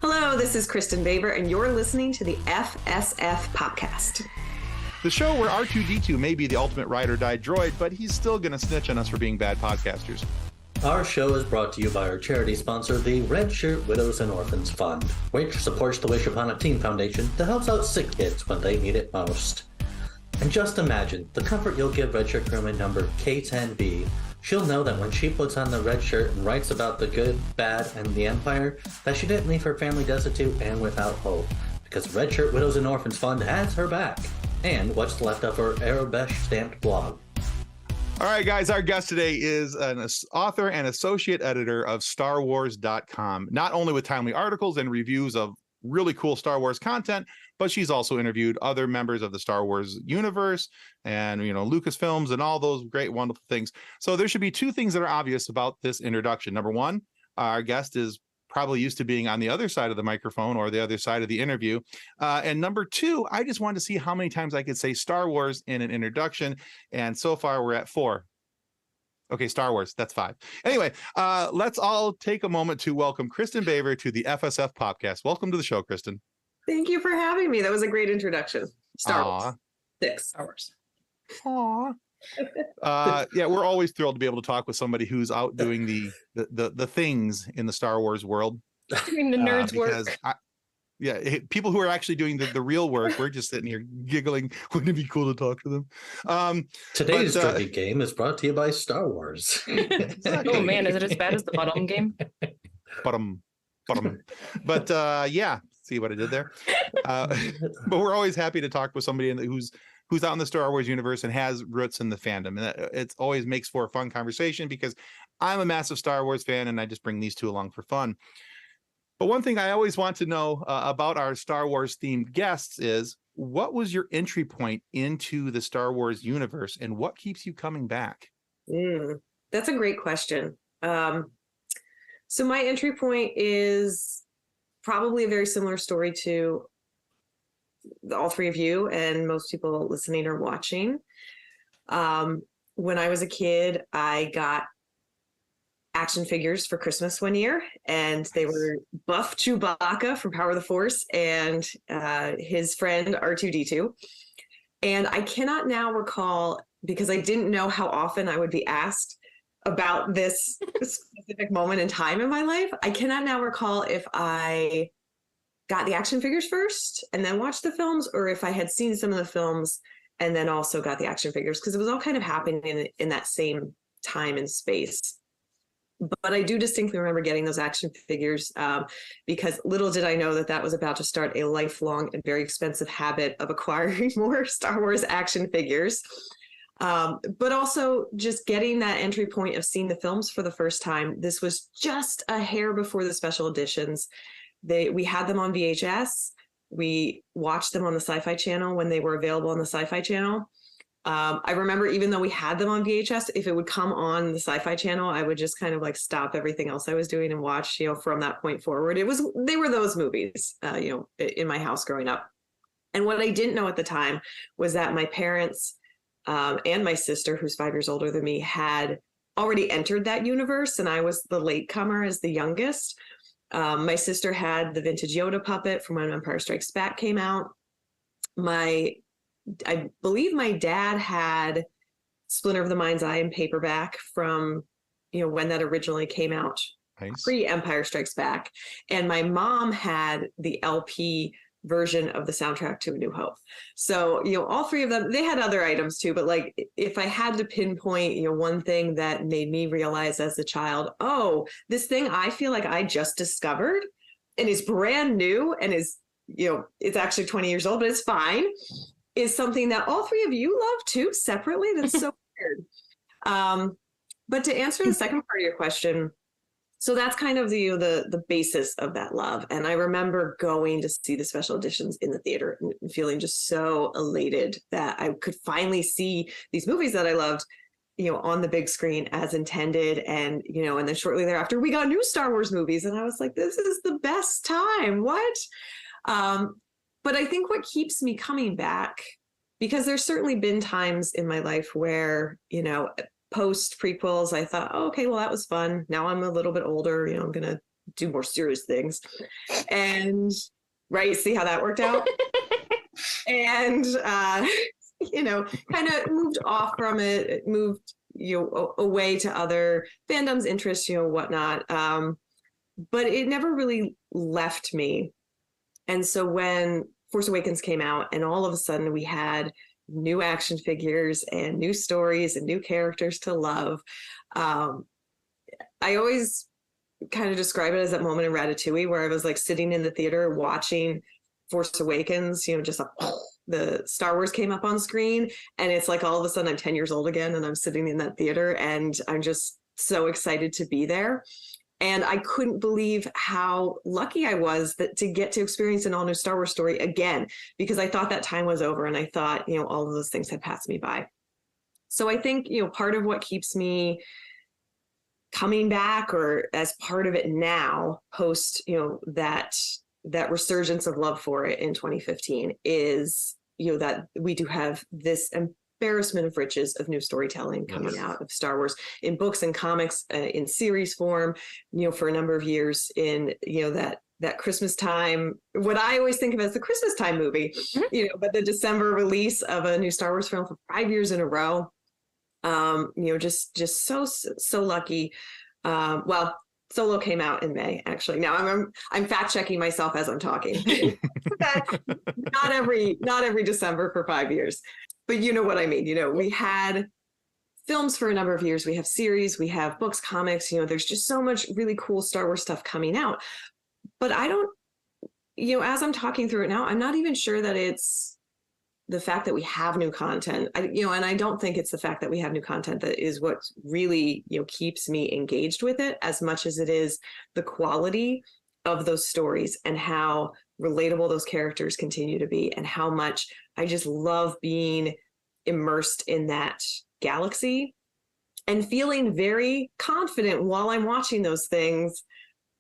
Hello, this is Kristin Baver, and you're listening to the FSF Podcast. The show where R2-D2 may be the ultimate ride or die droid, but he's still going to snitch on us for being bad podcasters. Our show is brought to you by our charity sponsor, the Red Shirt Widows and Orphans Fund, which supports the Wish Upon a Teen Foundation that helps out sick kids when they need it most. And just imagine the comfort you'll give Red Shirt Crewman number K10B. She'll know that when she puts on the red shirt and writes about the good, bad, and the Empire, that she didn't leave her family destitute and without hope, because Red Shirt Widows and Orphans Fund has her back. And what's left of her Arabesh stamped blog. All right, guys, our guest today is an author and associate editor of StarWars.com, not only with timely articles and reviews of really cool Star Wars content, but she's also interviewed other members of the Star Wars universe and, Lucasfilms and all those great, wonderful things. So there should be two things that are obvious about this introduction. Number one, our guest is probably used to being on the other side of the microphone or the other side of the interview. And number two, I just wanted to see how many times I could say Star Wars in an introduction. And so far we're at 4. Okay, Star Wars, that's 5. Anyway, let's all take a moment to welcome Kristin Baver to the FSF podcast. Welcome to the show, Kristin. Thank you for having me. That was a great introduction. Star Wars. 6 Star Wars. Aww. Yeah, we're always thrilled to be able to talk with somebody who's out doing the things in the Star Wars world. Doing the nerds work. People who are actually doing the real work. We're just sitting here giggling. Wouldn't it be cool to talk to them? Today's dirty game is brought to you by Star Wars. Oh man, is it as bad as the bottom game? Bottom. But yeah, see what I did there. But we're always happy to talk with somebody who's out in the Star Wars universe and has roots in the fandom. And it always makes for a fun conversation because I'm a massive Star Wars fan and I just bring these two along for fun. But one thing I always want to know about our Star Wars themed guests is, what was your entry point into the Star Wars universe and what keeps you coming back? That's a great question. So my entry point is probably a very similar story to all three of you and most people listening or watching. When I was a kid, I got action figures for Christmas one year, and they were Buff Chewbacca from Power of the Force and his friend R2-D2. And I cannot now recall, because I didn't know how often I would be asked about this specific moment in time in my life. I cannot now recall if I got the action figures first and then watched the films, or if I had seen some of the films and then also got the action figures, because it was all kind of happening in that same time and space. But I do distinctly remember getting those action figures because little did I know that was about to start a lifelong and very expensive habit of acquiring more Star Wars action figures. But also just getting that entry point of seeing the films for the first time. This was just a hair before the special editions. We had them on VHS. We watched them on the Sci-Fi Channel when they were available on the Sci-Fi Channel. I remember, even though we had them on VHS, if it would come on the Sci-Fi Channel, I would just kind of like stop everything else I was doing and watch, from that point forward. They were those movies, in my house growing up. And what I didn't know at the time was that my parents and my sister, who's 5 years older than me, had already entered that universe, and I was the latecomer as the youngest. My sister had the vintage Yoda puppet from when Empire Strikes Back came out. I believe my dad had Splinter of the Mind's Eye in paperback from, when that originally came out, nice. Pre-Empire Strikes Back. And my mom had the LP version of the soundtrack to A New Hope. So, all three of them, they had other items too, but like, if I had to pinpoint, one thing that made me realize as a child, oh, this thing I feel like I just discovered and is brand new and is, it's actually 20 years old, but it's fine, is something that all three of you love too, separately. That's so weird. But to answer the second part of your question, so that's kind of the basis of that love. And I remember going to see the special editions in the theater and feeling just so elated that I could finally see these movies that I loved, on the big screen as intended. And, and then shortly thereafter, we got new Star Wars movies. And I was like, this is the best time. What? But I think what keeps me coming back, because there's certainly been times in my life where, post prequels, I thought, oh, okay, well, that was fun. Now I'm a little bit older, I'm going to do more serious things. And right, see how that worked out? And kind of moved off from it, moved away to other fandoms, interests, whatnot. But it never really left me. And so when Force Awakens came out, and all of a sudden we had new action figures and new stories and new characters to love, I always kind of describe it as that moment in Ratatouille where I was like sitting in the theater watching Force Awakens, just the Star Wars came up on screen, and it's like all of a sudden I'm 10 years old again, and I'm sitting in that theater, and I'm just so excited to be there. And I couldn't believe how lucky I was to get to experience an all new Star Wars story again, because I thought that time was over, and I thought, all of those things had passed me by. So I think, part of what keeps me coming back, or as part of it now, post, that resurgence of love for it in 2015, is that we do have this embarrassment of riches of new storytelling coming out of Star Wars in books and comics, in series form, for a number of years, in that Christmas time, what I always think of as the Christmas time movie, but the December release of a new Star Wars film for 5 years in a row, just so lucky. Well, Solo came out in May, actually. Now I'm fact checking myself as I'm talking. not every December for 5 years, but you know what I mean. We had films for a number of years. We have series, we have books, comics. There's just so much really cool Star Wars stuff coming out. But I don't, as I'm talking through it now, I'm not even sure that it's the fact that we have new content, and I don't think it's the fact that we have new content that is what really, keeps me engaged with it, as much as it is the quality of those stories and how relatable those characters continue to be, and how much I just love being immersed in that galaxy and feeling very confident while I'm watching those things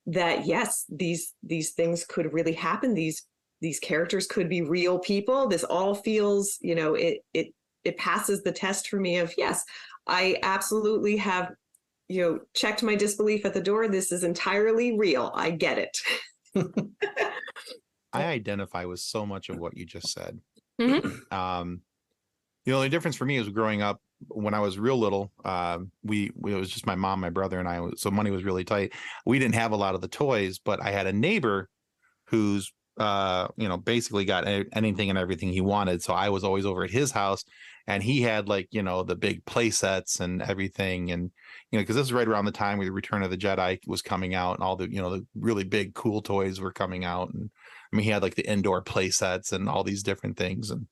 that, yes, these things could really happen. These characters could be real people. This all feels, it passes the test for me of, yes, I absolutely have, checked my disbelief at the door. This is entirely real. I get it. I identify with so much of what you just said. Mm-hmm. The only difference for me is growing up when I was real little, it was just my mom, my brother, and I, so money was really tight. We didn't have a lot of the toys, but I had a neighbor who's basically got anything and everything he wanted. So I was always over at his house, and he had the big play sets and everything. And, because this is right around the time where the Return of the Jedi was coming out, and all the, the really big, cool toys were coming out. And he had the indoor play sets and all these different things. And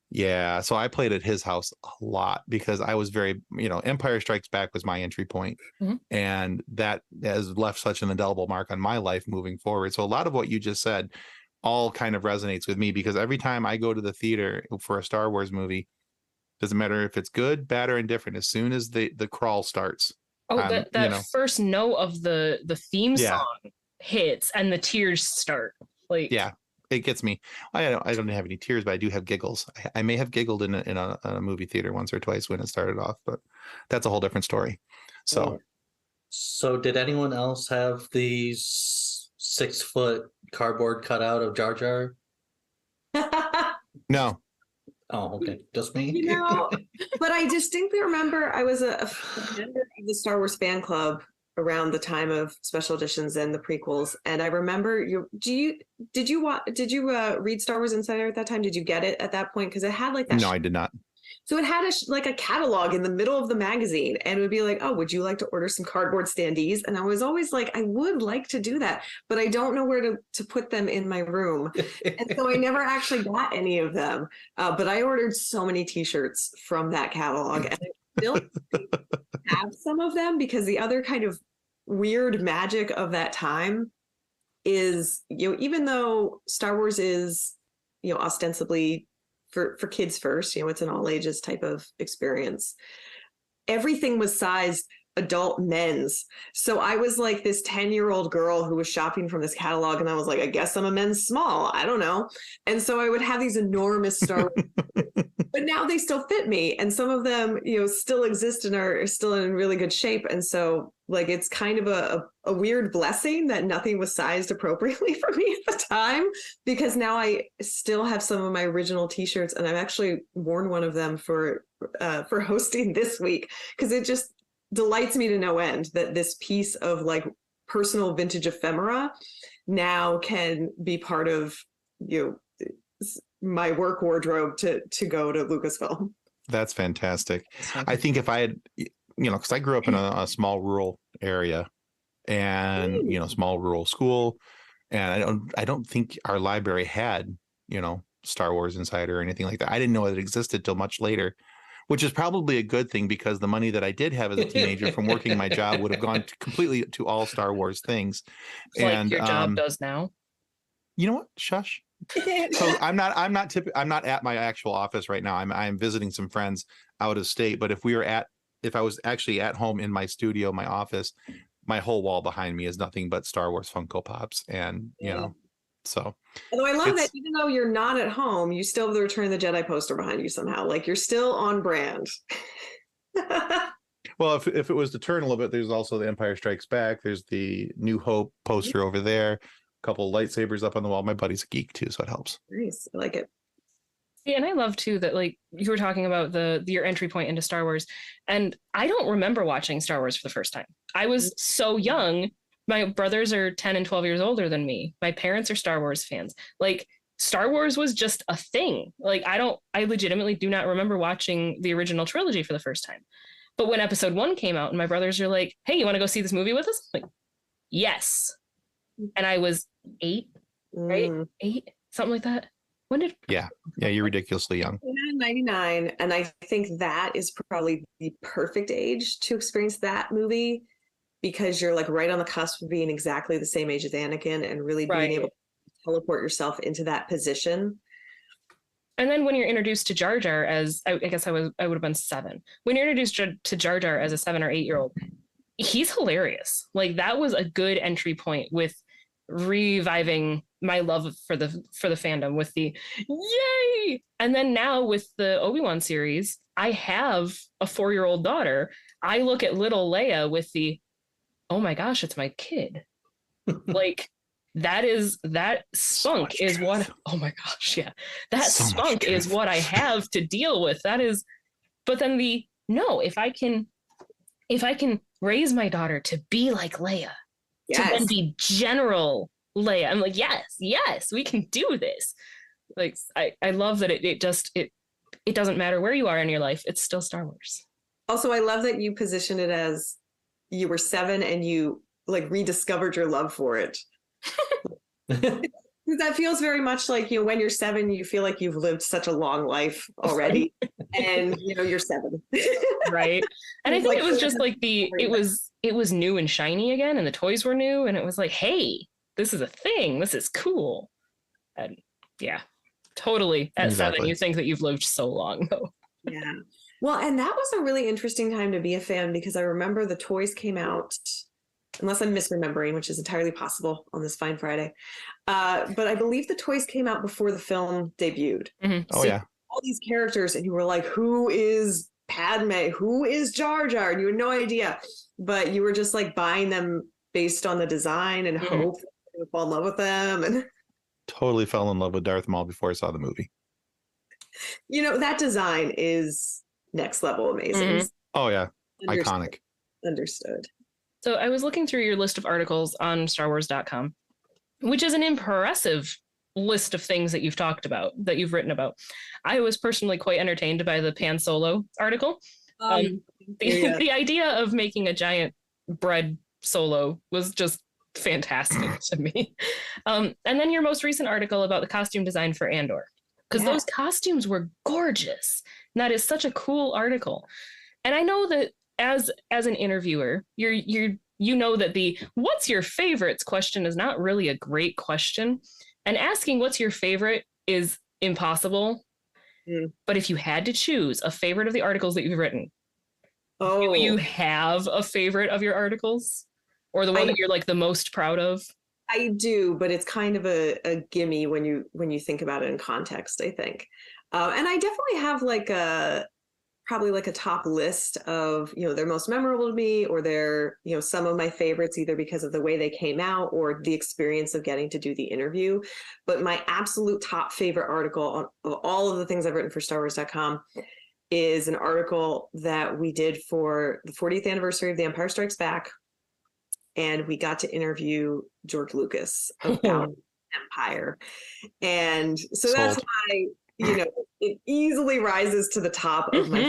yeah, so I played at his house a lot because I was very, Empire Strikes Back was my entry point. Mm-hmm. And that has left such an indelible mark on my life moving forward. So a lot of what you just said all kind of resonates with me, because every time I go to the theater for a Star Wars movie, doesn't matter if it's good, bad, or indifferent, as soon as the crawl starts. That first note of the theme song hits and the tears start. It gets me. I don't have any tears, but I do have giggles. I may have giggled in a movie theater once or twice when it started off, but that's a whole different story. So did anyone else have these 6-foot cardboard cutout of Jar Jar? No. Oh, okay. Just me? But I distinctly remember I was a member of the Star Wars fan club around the time of special editions and the prequels, and I remember did you read Star Wars Insider at that time? Did you get it at that point? Because it had that. No, I did not. So it had a catalog in the middle of the magazine, and it would be like, oh, would you like to order some cardboard standees? And I was always like, I would like to do that, but I don't know where to put them in my room. And so I never actually got any of them. But I ordered so many t-shirts from that catalog, and I still have some of them, because the other kind of weird magic of that time is, even though Star Wars is, ostensibly for kids first, it's an all ages type of experience, everything was sized adult men's. So I was like this 10-year-old girl who was shopping from this catalog, and I was like, I guess I'm a men's small. I don't know. And so I would have these enormous Star Wars. But but now they still fit me. And some of them, still exist and are still in really good shape. And so like, it's kind of a weird blessing that nothing was sized appropriately for me at the time, because now I still have some of my original t-shirts, and I've actually worn one of them for hosting this week, because it just delights me to no end that this piece of like personal vintage ephemera now can be part of my work wardrobe to go to Lucasfilm. That's fantastic. I think if I had, because I grew up in a small rural area and, small rural school, and I don't think our library had, Star Wars Insider or anything like that. I didn't know it existed till much later, which is probably a good thing, because the money that I did have as a teenager from working my job would have gone completely to all Star Wars things. Like your job does now. You know what? Shush. So I'm not at my actual office right now. I'm visiting some friends out of state. But if I was actually at home in my studio, my office, my whole wall behind me is nothing but Star Wars Funko Pops, and so. Although I love that even though you're not at home, you still have the Return of the Jedi poster behind you somehow. Like, you're still on brand. Well, if it was to turn a little bit, there's also the Empire Strikes Back. There's the New Hope poster over there. Couple of lightsabers up on the wall. My buddy's a geek too, so it helps. Nice. I like it. Yeah, and I love too that, like, you were talking about your entry point into Star Wars, and I don't remember watching Star Wars for the first time. I was so young. My brothers are 10 and 12 years older than me. My parents are Star Wars fans. Like, Star Wars was just a thing. Like, I legitimately do not remember watching the original trilogy for the first time. But when episode 1 came out and my brothers are like, hey, you want to go see this movie with us? I'm like, yes. And I was 8, right? 8, something like that. When did? Yeah, you're ridiculously young. 99, and I think that is probably the perfect age to experience that movie, because you're like right on the cusp of being exactly the same age as Anakin and really being able to teleport yourself into that position. And then when you're introduced to Jar Jar as, I guess I would have been 7. When you're introduced to Jar Jar as a 7 or 8-year-old, he's hilarious. Like, that was a good entry point with reviving my love for the fandom with the yay. And then now with the Obi-Wan series, I have a 4-year-old daughter. I look at little Leia with the, oh my gosh, it's my kid. Like, that spunk is what, oh my gosh, yeah. That spunk is what I have to deal with. That is, but then if I can raise my daughter to be like Leia, to then be General Leia, I'm like, yes, we can do this. Like, I love that it doesn't matter where you are in your life, it's still Star Wars. Also, I love that you position it as you were 7 and you like rediscovered your love for it. That feels very much like, when you're 7, you feel like you've lived such a long life already, and you're 7, right? And I think it was just like it was new and shiny again, and the toys were new, and it was like, hey, this is a thing, this is cool. And yeah, totally. At 7, you think that you've lived so long, though. Yeah. Well, and that was a really interesting time to be a fan, because I remember the toys came out, unless I'm misremembering, which is entirely possible on this fine Friday. But I believe the toys came out before the film debuted. Mm-hmm. Oh, so yeah. All these characters, and you were like, who is Padme? Who is Jar Jar? And you had no idea. But you were just like buying them based on the design and hope that you would fall in love with them. And totally fell in love with Darth Maul before I saw the movie. That design is next level amazing. Mm-hmm. Oh, yeah. Iconic. Understood. So I was looking through your list of articles on StarWars.com, which is an impressive list of things that you've talked about, that you've written about. I was personally quite entertained by the Pan Solo article. The idea of making a giant bread solo was just fantastic to me. And then your most recent article about the costume design for Andor, because those costumes were gorgeous. And that is such a cool article. And I know that as an interviewer, you know that the what's your favorites question is not really a great question. And asking what's your favorite is impossible. But if you had to choose a favorite of the articles that you've written, do you have a favorite of your articles? Or the one that you're like the most proud of? I do, but it's kind of a gimme when you think about it in context, I think. And I definitely have probably like a top list of, their most memorable to me, or their, some of my favorites, either because of the way they came out or the experience of getting to do the interview. But my absolute top favorite article of all of the things I've written for StarWars.com is an article that we did for the 40th anniversary of The Empire Strikes Back. And we got to interview George Lucas about Empire. And so that's why, it easily rises to the top of my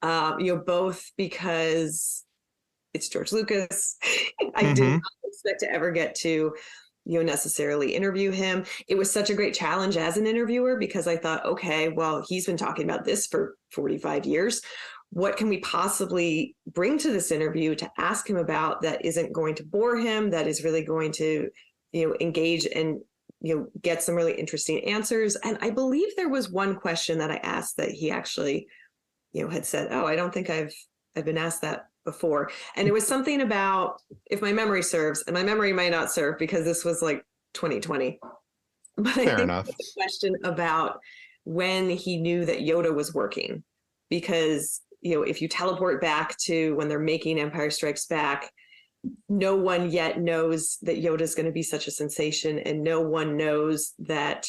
favorites. Both because it's George Lucas. I did not expect to ever get to, necessarily interview him. It was such a great challenge as an interviewer, because I thought, okay, well, he's been talking about this for 45 years. What can we possibly bring to this interview to ask him about that isn't going to bore him, that is really going to, engage and, get some really interesting answers. And I believe there was one question that I asked that he actually, had said, oh, I don't think I've been asked that before. And it was something about, if my memory serves, and my memory might not serve because this was like 2020, but I think it was a question about when he knew that Yoda was working. Because, if you teleport back to when they're making Empire Strikes Back, no one yet knows that Yoda is going to be such a sensation, and no one knows that,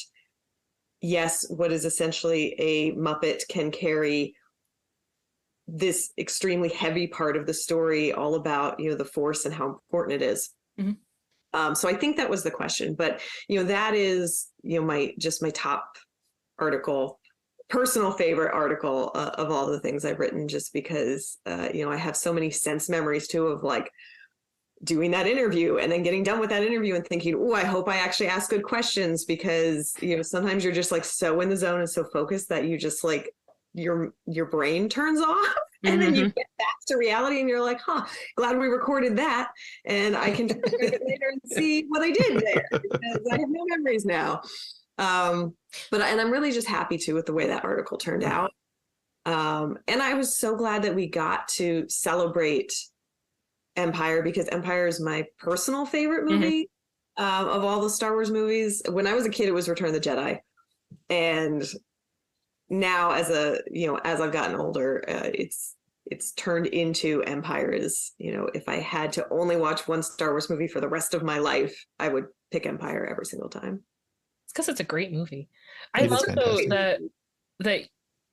yes, what is essentially a Muppet can carry this extremely heavy part of the story, all about, the Force and how important it is. So I think that was the question, but, that is, my top article, personal favorite article of all the things I've written, just because, I have so many sense memories too, of like doing that interview and then getting done with that interview and thinking, oh, I hope I actually ask good questions, because, sometimes you're just like so in the zone and so focused that you just like, your brain turns off, and then you get back to reality and you're like, glad we recorded that. And I can check it later and see what I did there, because I have no memories now. And I'm really just happy too with the way that article turned out. And I was so glad that we got to celebrate Empire, because Empire is my personal favorite movie of all the Star Wars movies. When I was a kid, it was Return of the Jedi. And now as I've gotten older, it's turned into Empire. Is, if I had to only watch one Star Wars movie for the rest of my life, I would pick Empire every single time. It's because it's a great movie. I love though that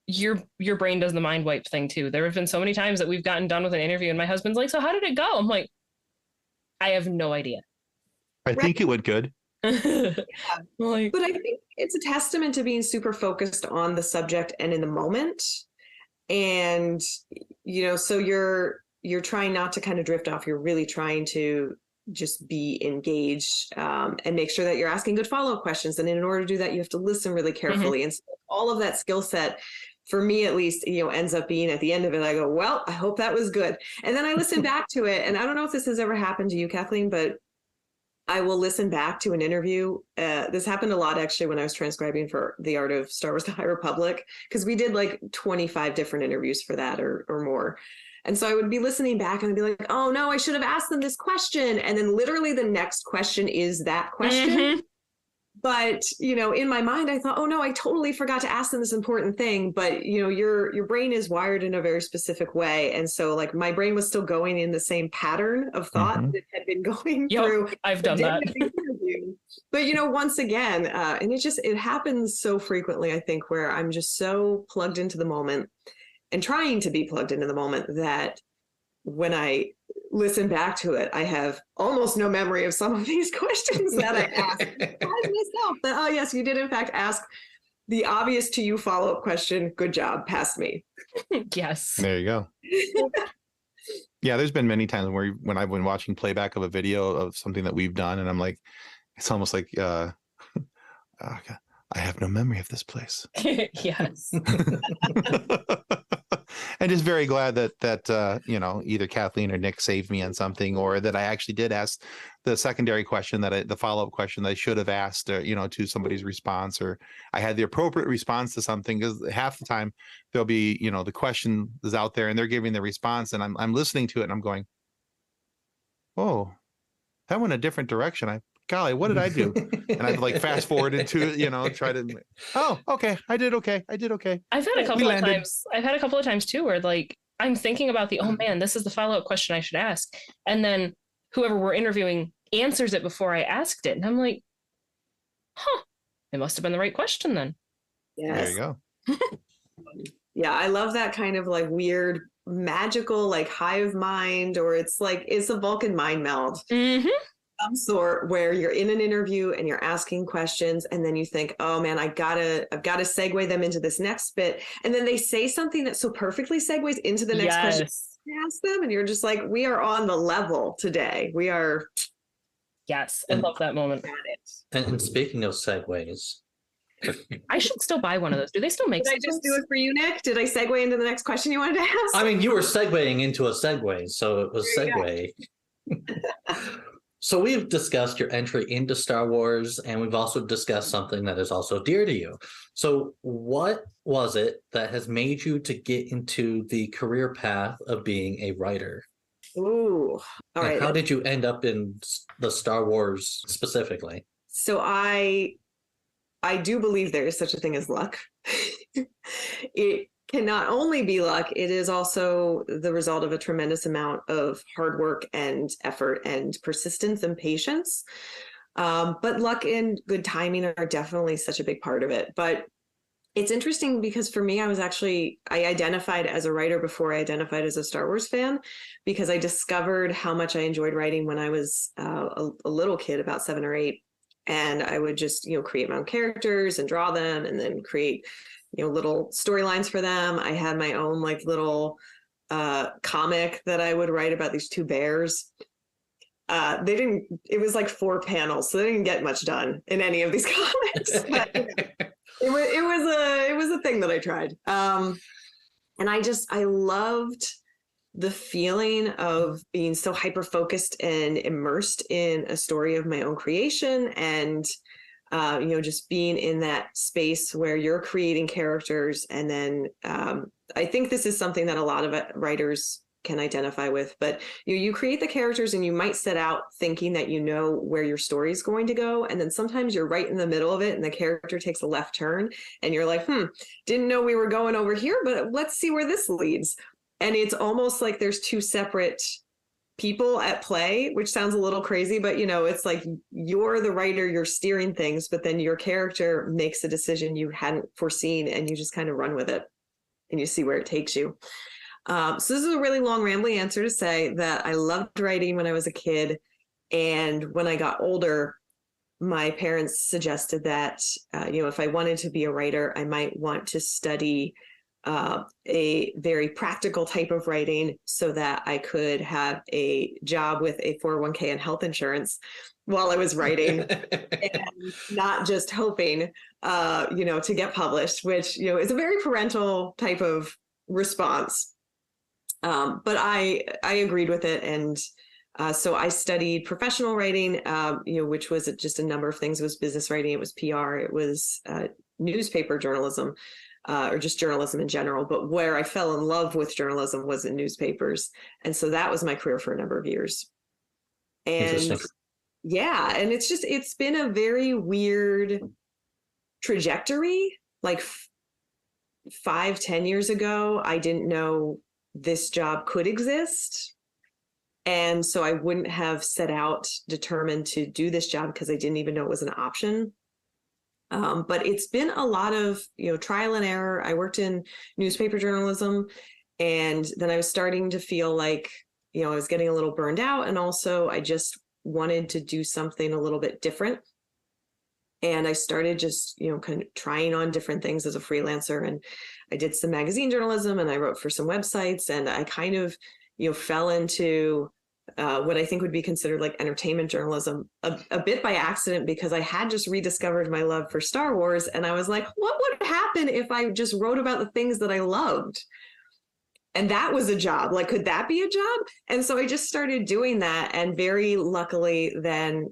your brain does the mind wipe thing too. There have been so many times that we've gotten done with an interview and my husband's like, so how did it go? I'm like, I have no idea. I think it went good. Yeah. But I think it's a testament to being super focused on the subject and in the moment. And, so you're trying not to kind of drift off. You're really trying to just be engaged, and make sure that you're asking good follow-up questions. And in order to do that, you have to listen really carefully. And so all of that skill set, for me at least, ends up being at the end of it, I go, well, I hope that was good. And then I listen back to it. And I don't know if this has ever happened to you, Kathleen, but I will listen back to an interview. This happened a lot, actually, when I was transcribing for The Art of Star Wars: The High Republic, because we did like 25 different interviews for that or more. And so I would be listening back and I'd be like, oh no, I should have asked them this question. And then literally the next question is that question. But, in my mind, I thought, oh no, I totally forgot to ask them this important thing. But, your brain is wired in a very specific way. And so like my brain was still going in the same pattern of thought that it had been going through. I've done that. But, once again, and it happens so frequently, I think, where I'm just so plugged into the moment and trying to be plugged into the moment that when I listen back to it, I have almost no memory of some of these questions that I asked. I myself that, oh yes, you did in fact ask the obvious to you follow-up question. Good job, past me. Yes. There you go. Yeah, there's been many times when I've been watching playback of a video of something that we've done, and I'm like, it's almost like, I have no memory of this place. Yes. And just very glad that either Kathleen or Nick saved me on something, or that I actually did ask the secondary question the follow-up question that I should have asked, to somebody's response, or I had the appropriate response to something. Because half the time there'll be, the question is out there and they're giving the response, and I'm listening to it and I'm going, oh, that went a different direction. Golly, what did I do? And I've like fast forwarded to, try to, oh, okay. I did okay. I've had a couple of times. I've had a couple of times too, where like I'm thinking about oh man, this is the follow-up question I should ask. And then whoever we're interviewing answers it before I asked it. And I'm like, it must have been the right question then. Yes. There you go. Yeah, I love that kind of like weird, magical, like hive mind, or it's a Vulcan mind meld. Mm-hmm. Some sort where you're in an interview and you're asking questions and then you think, oh man, I've got to segue them into this next bit. And then they say something that so perfectly segues into the next question you ask them. And you're just like, we are on the level today. We are. Yes. I love that moment. And speaking of segues, I should still buy one of those. Do they still make Did I just do it for you, Nick? Did I segue into the next question you wanted to ask? I mean, you were segueing into a segue, so it was segue. So we've discussed your entry into Star Wars, and we've also discussed something that is also dear to you. So what was it that has made you to get into the career path of being a writer? Ooh, all right. How did you end up in the Star Wars specifically? So I do believe there is such a thing as luck. It can not only be luck, it is also the result of a tremendous amount of hard work and effort and persistence and patience. But luck and good timing are definitely such a big part of it. But it's interesting because for me, I identified as a writer before I identified as a Star Wars fan, because I discovered how much I enjoyed writing when I was a little kid, about 7 or 8. And I would just, create my own characters and draw them and then create little storylines for them. I had my own like little comic that I would write about these 2 bears. It was like 4 panels, so they didn't get much done in any of these comics. But it was a thing that I tried. And I loved the feeling of being so hyper-focused and immersed in a story of my own creation, and just being in that space where you're creating characters. And then I think this is something that a lot of writers can identify with, but you create the characters and you might set out thinking that where your story is going to go. And then sometimes you're right in the middle of it and the character takes a left turn and you're like, didn't know we were going over here, but let's see where this leads. And it's almost like there's 2 separate people at play, which sounds a little crazy, but it's like you're the writer, you're steering things, but then your character makes a decision you hadn't foreseen and you just kind of run with it and you see where it takes you. So this is a really long rambling answer to say that I loved writing when I was a kid. And when I got older, my parents suggested that, if I wanted to be a writer, I might want to study a very practical type of writing so that I could have a job with a 401k and health insurance while I was writing and not just hoping, to get published, which, is a very parental type of response. But I agreed with it. And so I studied professional writing, which was just a number of things. It was business writing, it was PR, it was newspaper journalism. Or just journalism in general. But where I fell in love with journalism was in newspapers. And so that was my career for a number of years. And yeah, and it's been a very weird trajectory. Like 5-10 years ago, I didn't know this job could exist. And so I wouldn't have set out determined to do this job because I didn't even know it was an option. But it's been a lot of, trial and error. I worked in newspaper journalism, and then I was starting to feel like, I was getting a little burned out. And also I just wanted to do something a little bit different. And I started just, kind of trying on different things as a freelancer. And I did some magazine journalism and I wrote for some websites, and I kind of, fell into what I think would be considered like entertainment journalism a bit by accident, because I had just rediscovered my love for Star Wars. And I was like, what would happen if I just wrote about the things that I loved? And that was a job. Like, could that be a job? And so I just started doing that. And very luckily then,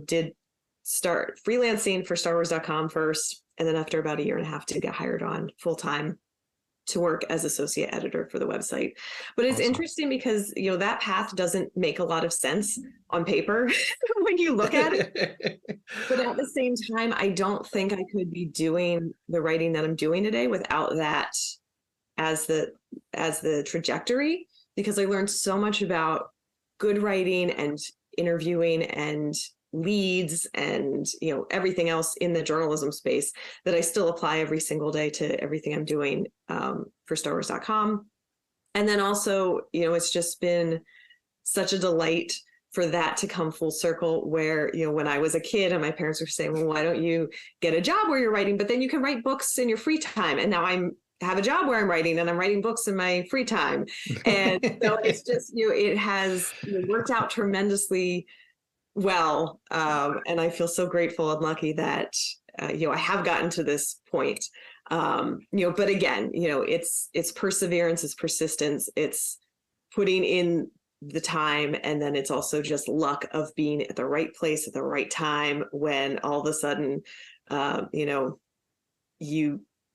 did start freelancing for StarWars.com first. And then after about 1.5 years to get hired on full time. to work as associate editor for the website. But it's interesting because, that path doesn't make a lot of sense on paper when you look at it. But at the same time, I don't think I could be doing the writing that I'm doing today without that as the trajectory, because I learned so much about good writing and interviewing and leads and everything else in the journalism space that I still apply every single day to everything I'm doing for StarWars.com. And then also, it's just been such a delight for that to come full circle where, when I was a kid and my parents were saying, well, why don't you get a job where you're writing, but then you can write books in your free time. And now have a job where I'm writing and I'm writing books in my free time. And so it's just, it has worked out tremendously well. And I feel so grateful and lucky that, I have gotten to this point. But again, it's perseverance, it's persistence, it's putting in the time. And then it's also just luck of being at the right place at the right time when all of a sudden,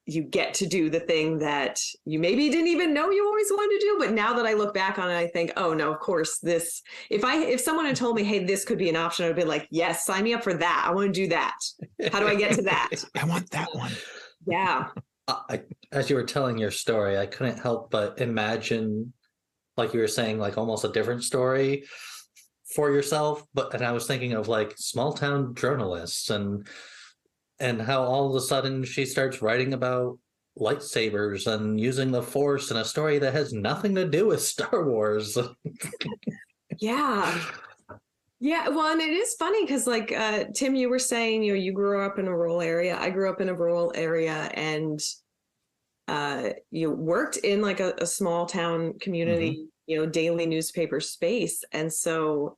you get to do the thing that you maybe didn't even know you always wanted to do. But now that I look back on it, I think, oh no, of course if someone had told me, hey, this could be an option, I'd be like, yes, sign me up for that. I want to do that. How do I get to that? I want that one. Yeah. As you were telling your story, I couldn't help but imagine, like you were saying, like almost a different story for yourself. And I was thinking of like small town journalists and how all of a sudden she starts writing about lightsabers and using the Force in a story that has nothing to do with Star Wars. Yeah. Yeah. Well, and it is funny because like, Tim, you were saying, you grew up in a rural area. I grew up in a rural area and you worked in like a small town community, daily newspaper space. And so,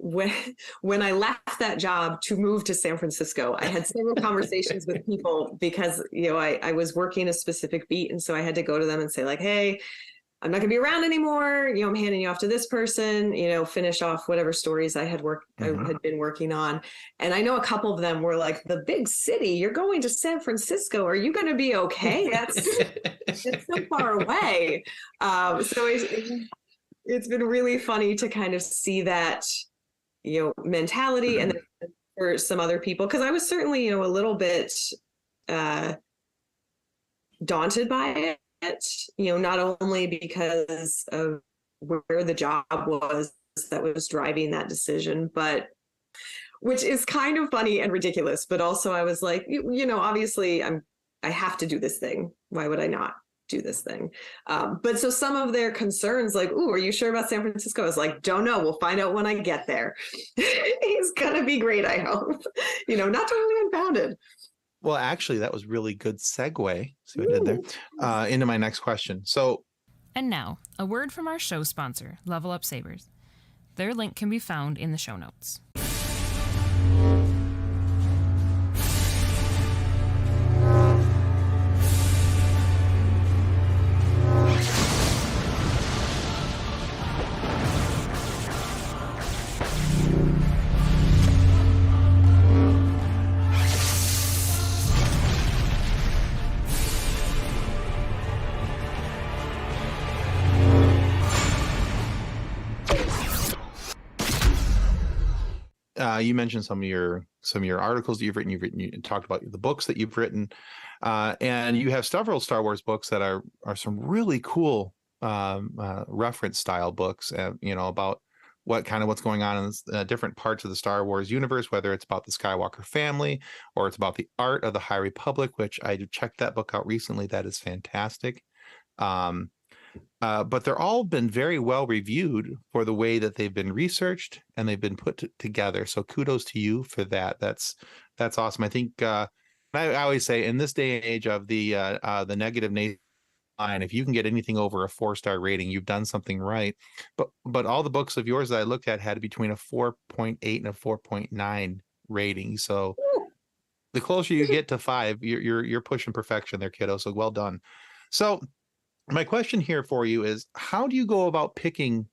when I left that job to move to San Francisco, I had several conversations with people because, I was working a specific beat. And so I had to go to them and say like, hey, I'm not gonna be around anymore. I'm handing you off to this person, finish off whatever stories I had been working on. And I know a couple of them were like, the big city, you're going to San Francisco. Are you going to be okay? It's so far away. So it's been really funny to kind of see that, mentality. And then for some other people, because I was certainly, a little bit daunted by it, not only because of where the job was that was driving that decision, but which is kind of funny and ridiculous. But also I was like, obviously I have to do this thing. Why would I not do this thing? But so some of their concerns like, ooh, are you sure about San Francisco? I was like, don't know. We'll find out when I get there. He's going to be great, I hope. Not totally unfounded. Well, actually, that was really good segue. See what I did there? Into my next question. So, and now, a word from our show sponsor, Level Up Sabers. Their link can be found in the show notes. you mentioned some of your articles that you've written. You talked about the books that you've written, and you have several Star Wars books that are some really cool reference style books. About what's going on in different parts of the Star Wars universe, whether it's about the Skywalker family or it's about the art of the High Republic, which I checked that book out recently. That is fantastic. But they're all been very well reviewed for the way that they've been researched and they've been put together. So kudos to you for that. That's awesome. I think I always say in this day and age of the negative line, if you can get anything over a 4-star rating, you've done something right. But all the books of yours that I looked at had between a 4.8 and a 4.9 rating. So the closer you get to 5, you're pushing perfection there, kiddo. So well done. So my question here for you is, how do you go about picking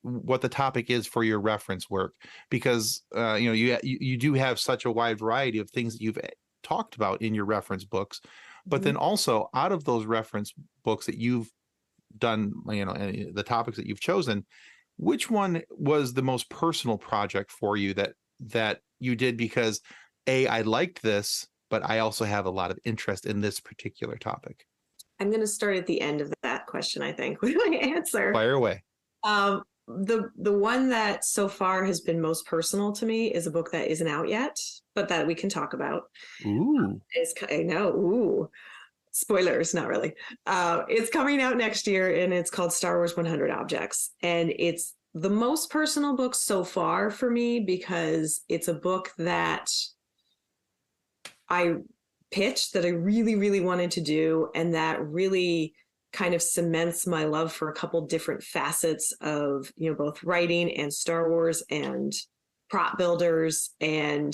what the topic is for your reference work? Because you do have such a wide variety of things that you've talked about in your reference books. But then also out of those reference books that you've done, and the topics that you've chosen, which one was the most personal project for you that you did because I liked this, but I also have a lot of interest in this particular topic? I'm going to start at the end of that question, I think, with my answer. Fire away. The one that so far has been most personal to me is a book that isn't out yet, but that we can talk about. Ooh. I know. Ooh. Spoilers, not really. It's coming out next year, and it's called Star Wars 100 Objects. And it's the most personal book so far for me because it's a book that I pitched, that I really, really wanted to do, and that really kind of cements my love for a couple different facets of, both writing and Star Wars and prop builders and,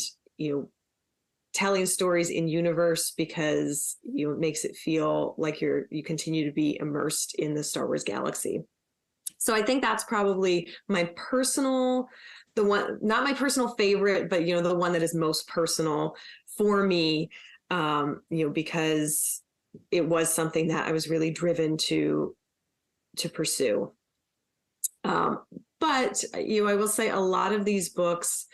telling stories in universe, because it makes it feel like you continue to be immersed in the Star Wars galaxy. So I think that's probably my personal, the one, not my personal favorite, but the one that is most personal for me, because it was something that I was really driven to pursue. But I will say a lot of these books,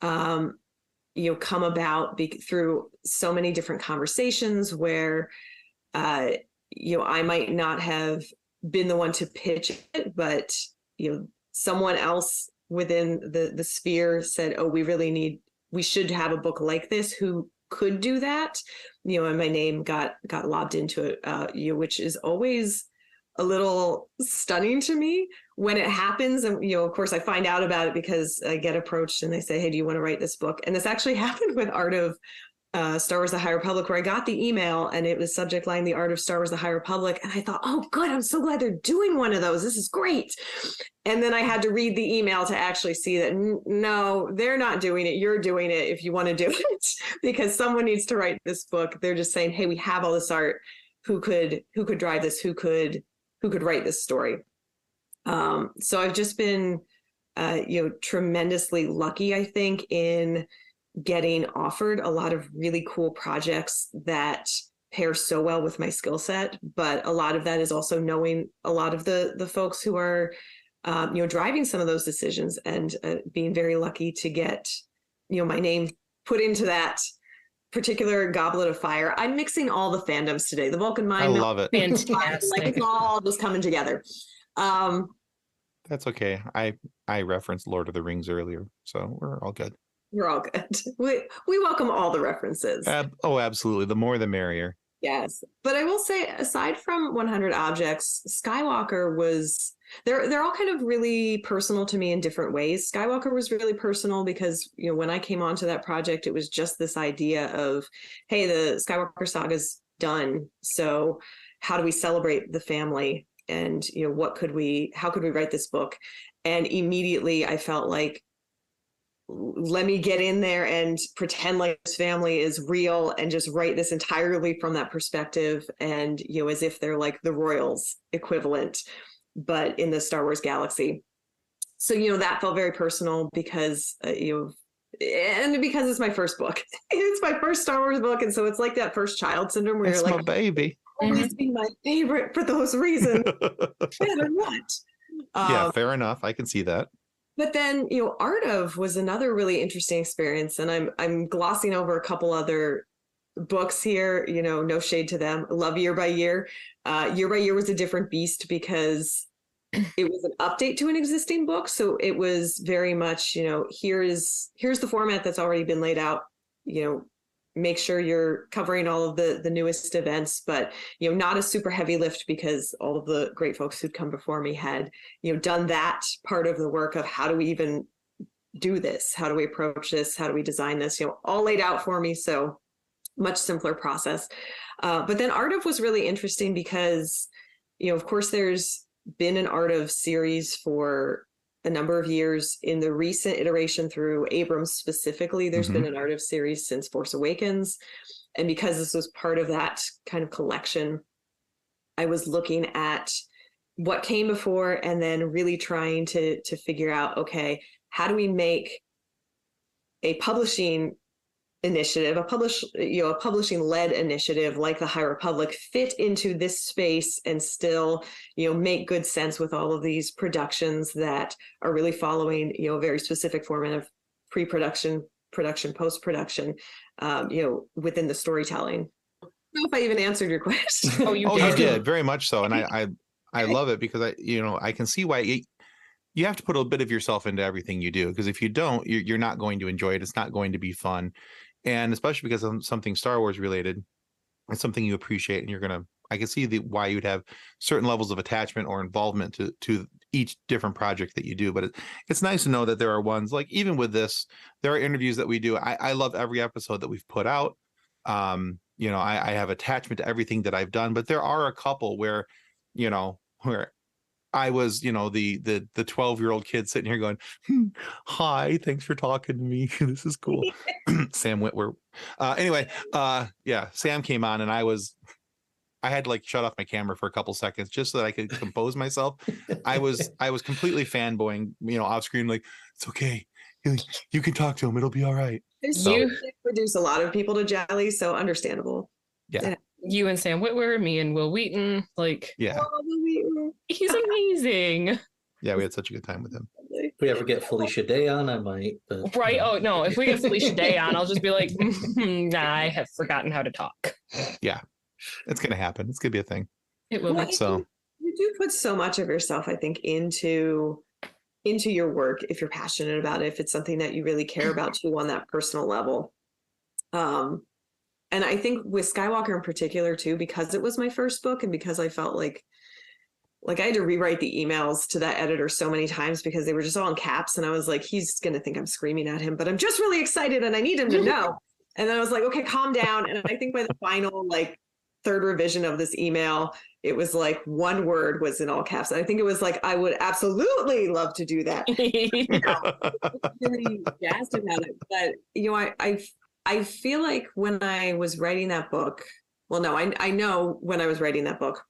come about through so many different conversations where, I might not have been the one to pitch it, but, someone else within the sphere said, oh, we should have a book like this. Who could do that? And my name got lobbed into it, which is always a little stunning to me when it happens. And, of course, I find out about it because I get approached and they say, hey, do you want to write this book? And this actually happened with Art of Star Wars: The High Republic, where I got the email and it was subject line, The Art of Star Wars: The High Republic. And I thought, oh, good. I'm so glad they're doing one of those. This is great. And then I had to read the email to actually see that, no, they're not doing it. You're doing it if you want to do it, because someone needs to write this book. They're just saying, hey, we have all this art. Who could drive this? Who could write this story? So I've just been, tremendously lucky, I think, in getting offered a lot of really cool projects that pair so well with my skill set. But a lot of that is also knowing a lot of the folks who are, driving some of those decisions, and being very lucky to get, my name put into that particular goblet of fire. I'm mixing all the fandoms today. The Vulcan Mind. I love it. Fantastic. Like it's all just coming together. That's okay. I referenced Lord of the Rings earlier, so we're all good. We're all good. We welcome all the references. Absolutely. The more the merrier. Yes. But I will say, aside from 100 Objects, Skywalker was, they're all kind of really personal to me in different ways. Skywalker was really personal because, when I came onto that project, it was just this idea of, hey, the Skywalker saga's done. So how do we celebrate the family? And, how could we write this book? And immediately I felt like, let me get in there and pretend like this family is real and just write this entirely from that perspective. And, as if they're like the royals equivalent, but in the Star Wars galaxy. So, that felt very personal because, and because it's my first book. It's my first Star Wars book. And so it's like that first child syndrome where It's you're my like, baby. always be my favorite for those reasons. Better not. Yeah, fair enough. I can see that. But then, Art of was another really interesting experience. And I'm glossing over a couple other books here, no shade to them. Love Year by Year. Year by Year was a different beast because it was an update to an existing book. So it was very much, here's the format that's already been laid out, make sure you're covering all of the newest events, but, not a super heavy lift because all of the great folks who'd come before me had, done that part of the work of how do we even do this? How do we approach this? How do we design this? All laid out for me. So much simpler process. But then Art of was really interesting because, of course, there's been an Art of series for a number of years. In the recent iteration through Abrams specifically, there's been an Art of series since Force Awakens. And because this was part of that kind of collection, I was looking at what came before and then really trying to figure out, okay, how do we make a publishing initiative, a publishing led initiative like the High Republic fit into this space and still, make good sense with all of these productions that are really following, a very specific format of pre-production, production, post-production, within the storytelling. I don't know if I even answered your question. Oh, you Oh, did. you did very much so. And I love it because I can see why you have to put a bit of yourself into everything you do, because if you don't, you're not going to enjoy it. It's not going to be fun. And especially because of something Star Wars related, it's something you appreciate, and I can see why you'd have certain levels of attachment or involvement to each different project that you do. But it's nice to know that there are ones like, even with this, there are interviews that we do. I love every episode that we've put out. I have attachment to everything that I've done, but there are a couple where I was, the 12-year-old kid sitting here going, hi, thanks for talking to me. This is cool. Sam Witwer. Anyway, Sam came on, and I had to shut off my camera for a couple seconds just so that I could compose myself. I was completely fanboying, off screen, like, it's okay. You can talk to him. It'll be all right. You produce a lot of people to Jolly, so understandable. Yeah. You and Sam Witwer, me and Will Wheaton, yeah. He's amazing. Yeah, we had such a good time with him. If we ever get Felicia Day on, I might. But, Right. Oh, no. If we get Felicia Day on, I'll just be like, I have forgotten how to talk. Yeah. It's going to happen. It's going to be a thing. It will be. So you do put so much of yourself, I think, into your work if you're passionate about it, if it's something that you really care about too on that personal level. And I think with Skywalker in particular too, because it was my first book and because I felt like I had to rewrite the emails to that editor so many times because they were just all in caps. And I was like, he's going to think I'm screaming at him, but I'm just really excited and I need him to know. And then I was like, okay, calm down. And I think by the final, third revision of this email, it was one word was in all caps. And I think it was I would absolutely love to do that. Really jazzed about it. But, I feel like when I was writing that book, I know when I was writing that book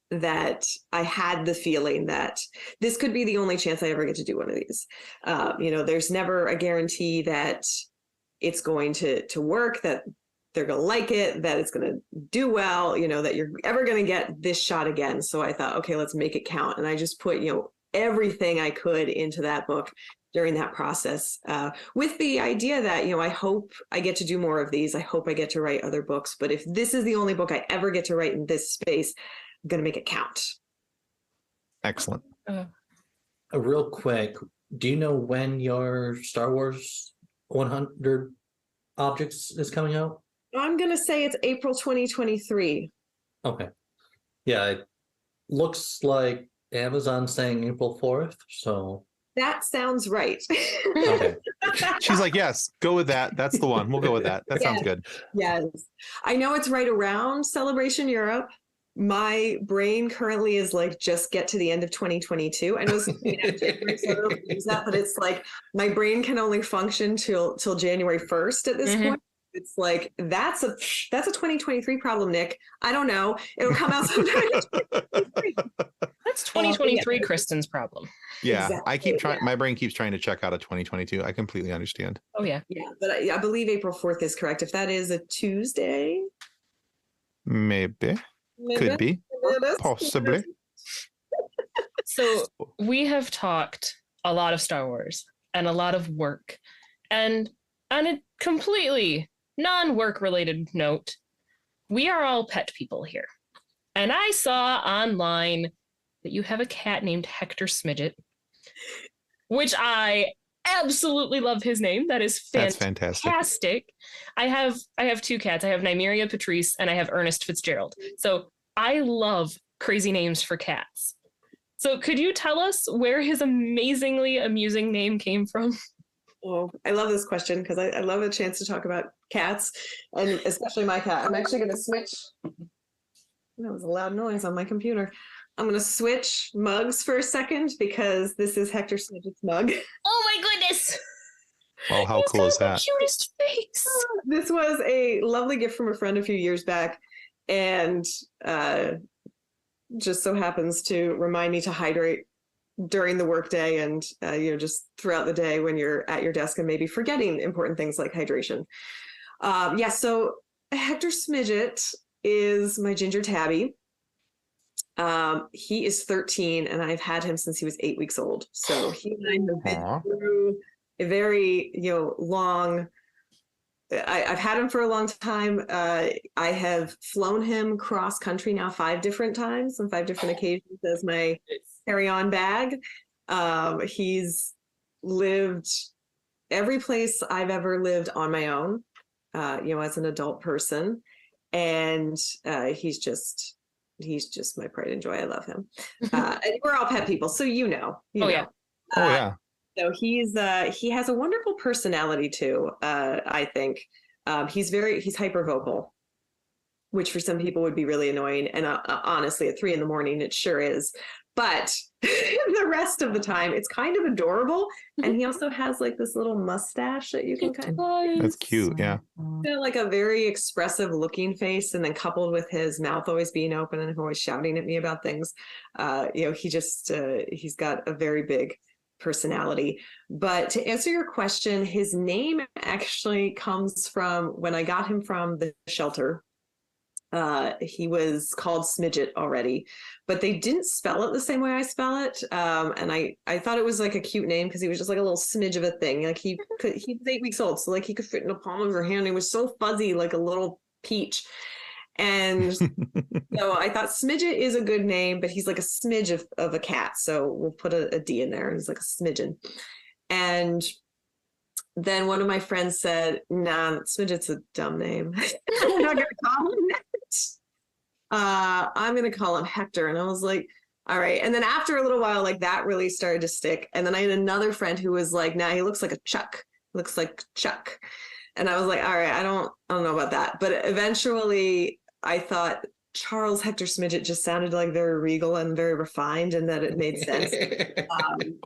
that I had the feeling that this could be the only chance I ever get to do one of these. There's never a guarantee that it's going to work, that they're going to like it, that it's going to do well, that you're ever going to get this shot again. So I thought, okay, let's make it count. And I just put, everything I could into that book during that process, with the idea that, I hope I get to do more of these. I hope I get to write other books. But if this is the only book I ever get to write in this space, I'm going to make it count. Excellent. Real quick, do you know when your Star Wars 100 Objects is coming out? I'm going to say it's April 2023. Okay. Yeah, it looks like Amazon's saying April 4th, so... That sounds right. Okay. She's like, yes, go with that. That's the one. We'll go with that. That sounds good. Yes. I know it's right around Celebration Europe. My brain currently is just get to the end of 2022. I know it's that, but it's my brain can only function till January 1st at this point. It's that's a 2023 problem, Nick. I don't know. It'll come out sometime. That's 2023 Kristin's problem. Yeah, Exactly. I keep trying. My brain keeps trying to check out of 2022. I completely understand. Oh yeah. Yeah, but I believe April 4th is correct. If that is a Tuesday, Maybe. Could be. Possibly. So we have talked a lot of Star Wars and a lot of work, and on a completely non-work related note, we are all pet people here. And I saw online that you have a cat named Hector Smidget, which I absolutely love his name. That is That's fantastic. fantastic. I have two cats. I have Nymeria Patrice and I have Ernest Fitzgerald. So I love crazy names for cats. So could you tell us where his amazingly amusing name came from? Oh, I love this question because I love a chance to talk about cats, and especially my cat. I'm actually going to switch. That was a loud noise on my computer. I'm going to switch mugs for a second because this is Hector Smidget's mug. Oh my goodness! Well, how cool is that? The cutest face. This was a lovely gift from a friend a few years back, and just so happens to remind me to hydrate during the workday and just throughout the day when you're at your desk and maybe forgetting important things like hydration. So Hector Smidget is my ginger tabby. He is 13 and I've had him since he was 8 weeks old. So he and I have been through a very, long, I've had him for a long time. I have flown him cross country now 5 different times on 5 different occasions as my carry-on bag. He's lived every place I've ever lived on my own, as an adult person. And he's just my pride and joy. I love him. And we're all pet people, so you know. Yeah. So he has a wonderful personality too. I think he's hyper vocal, which for some people would be really annoying. And honestly, at 3 a.m, it sure is. But the rest of the time, it's kind of adorable. And he also has like this little mustache that you can kind of. That's cute. Yeah. Like a very expressive looking face, and then coupled with his mouth always being open and always shouting at me about things. He's got a very big personality. But to answer your question, his name actually comes from when I got him from the shelter. He was called Smidget already, but they didn't spell it the same way I spell it. And I thought it was like a cute name because he was just like a little smidge of a thing. Like he was 8 weeks old, so like he could fit in the palm of your hand. He was so fuzzy, like a little peach. And so I thought Smidget is a good name, but he's like a smidge of a cat. So we'll put a D in there. He's like a smidgen. And then one of my friends said, nah, Smidget's a dumb name. I'm not going to call him that. I'm going to call him Hector. And I was like, all right. And then after a little while, like that really started to stick. And then I had another friend who was like, nah, he looks like a Chuck. Looks like Chuck. And I was like, all right, I don't know about that. But eventually I thought Charles Hector Smidget just sounded like very regal and very refined, and that it made sense.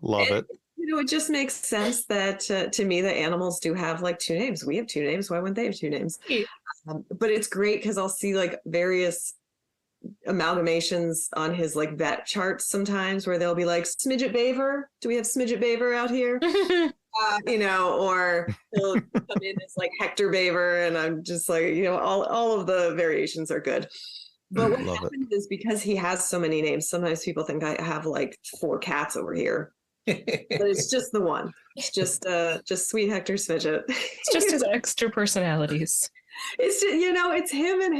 Love it. It just makes sense that to me, the animals do have like 2 names. We have 2 names. Why wouldn't they have 2 names? But it's great because I'll see like various amalgamations on his like vet charts sometimes where they'll be like Smidget Baver. Do we have Smidget Baver out here? Or he'll come in as like Hector Baver, and I'm just like, all of the variations are good. But what happens is because he has so many names, sometimes people think I have like 4 cats over here. But it's just the one. It's just sweet Hector Smidget. It's just his extra personalities. It's just, it's him and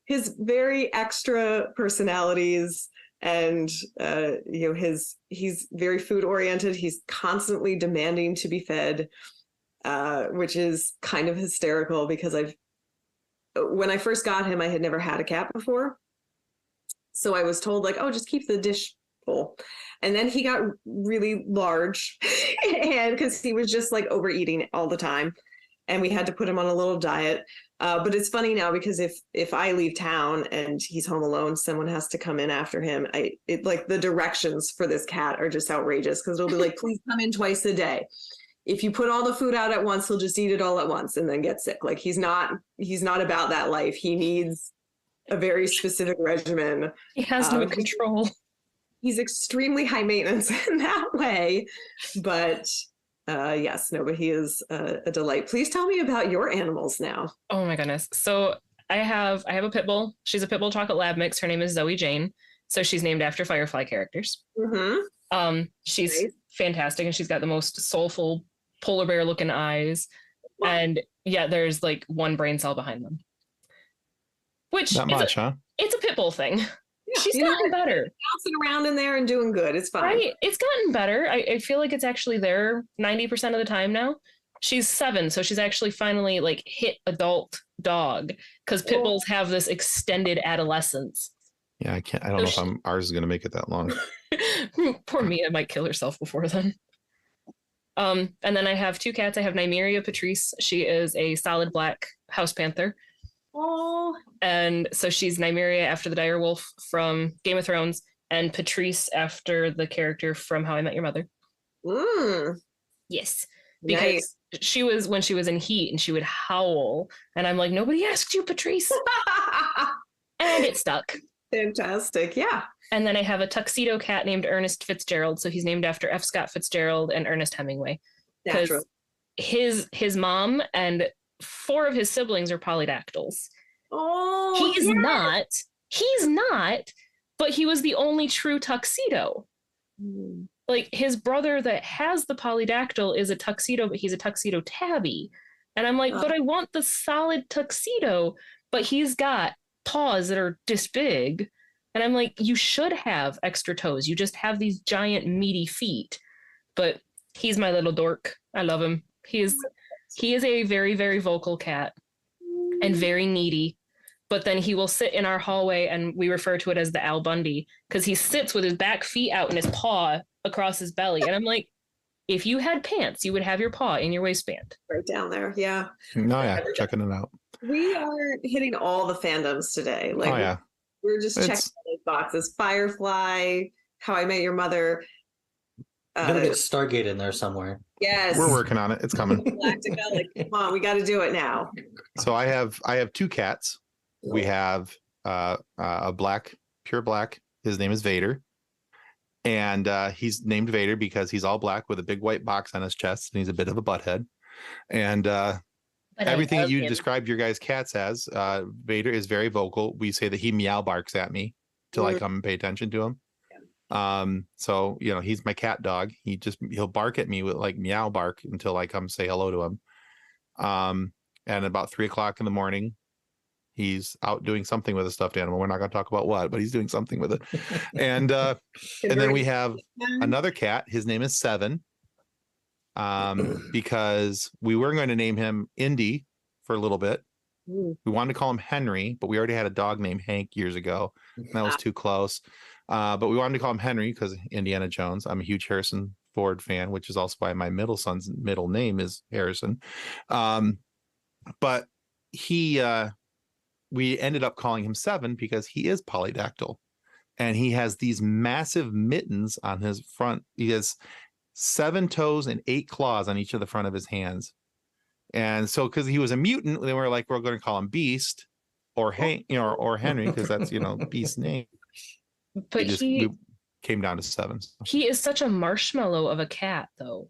his very extra personalities, and he's very food oriented. He's constantly demanding to be fed, which is kind of hysterical because when I first got him, I had never had a cat before. So I was told like, oh, just keep the dish full. And then he got really large and because he was just like overeating all the time. And we had to put him on a little diet. But it's funny now because if I leave town and he's home alone, someone has to come in after him. Like the directions for this cat are just outrageous because it'll be like, please come in twice a day. If you put all the food out at once, he'll just eat it all at once and then get sick. Like he's not about that life. He needs a very specific regimen. He has no control. He's extremely high maintenance in that way, but but he is a delight. Please tell me about your animals now. Oh my goodness. So I have a pit bull. She's a pit bull chocolate lab mix. Her name is Zoe Jane. So she's named after Firefly characters. Mm-hmm. She's fantastic, and she's got the most soulful polar bear looking eyes. Wow. And there's like 1 brain cell behind them. Which not much, huh? It's a pit bull thing. Yeah, she's gotten better. Bouncing around in there and doing good. It's fine. Right. It's gotten better. I feel like it's actually there 90% of the time now. She's 7, so she's actually finally like hit adult dog because pit bulls have this extended adolescence. Yeah, I don't know if ours is going to make it that long. Poor Mia might kill herself before then. And then I have 2 cats. I have Nymeria Patrice. She is a solid black house panther. Oh. And so she's Nymeria after the dire wolf from Game of Thrones, and Patrice after the character from How I Met Your Mother. Yes. Because she was when she was in heat and she would howl. And I'm like, nobody asked you, Patrice. And it stuck. Fantastic. Yeah. And then I have a tuxedo cat named Ernest Fitzgerald. So he's named after F. Scott Fitzgerald and Ernest Hemingway. Natural. Because his mom and 4 of his siblings are polydactyls. Oh, He's not, but he was the only true tuxedo. Like his brother that has the polydactyl is a tuxedo, but he's a tuxedo tabby. And I'm like, but I want the solid tuxedo, but he's got paws that are this big. And I'm like, you should have extra toes. You just have these giant meaty feet. But he's my little dork. I love him. He is a very, very vocal cat and very needy. But then he will sit in our hallway, and we refer to it as the Al Bundy, because he sits with his back feet out and his paw across his belly. And I'm like, if you had pants, you would have your paw in your waistband. Right down there. Yeah. No, yeah, checking it out. We are hitting all the fandoms today. Like, we're just checking those boxes. Firefly, How I Met Your Mother. I'm gonna get Stargate in there somewhere. Yes. We're working on it. It's coming. Galactica, like, come on, we got to do it now. So I have 2 cats. We have a black, pure black. His name is Vader. And he's named Vader because he's all black with a big white box on his chest, and he's a bit of a butthead. And everything you described your guys' cats as, Vader is very vocal. We say that he meow barks at me till I come and pay attention to him. So he's my cat dog. He'll bark at me with like meow bark until I come say hello to him. And about 3:00 in the morning, he's out doing something with a stuffed animal. We're not going to talk about what, but he's doing something with it. And then we have another cat. His name is Seven. Because we were going to name him Indy for a little bit. We wanted to call him Henry, but we already had a dog named Hank years ago. And that was too close. But we wanted to call him Henry because Indiana Jones. I'm a huge Harrison Ford fan, which is also why my middle son's middle name is Harrison. But we ended up calling him Seven because he is polydactyl. And he has these massive mittens on his front. He has 7 toes and 8 claws on each of the front of his hands. And so because he was a mutant, they were like, we're going to call him Beast or Hank, or Henry, because that's Beast's name. But we came down to 7. He is such a marshmallow of a cat, though.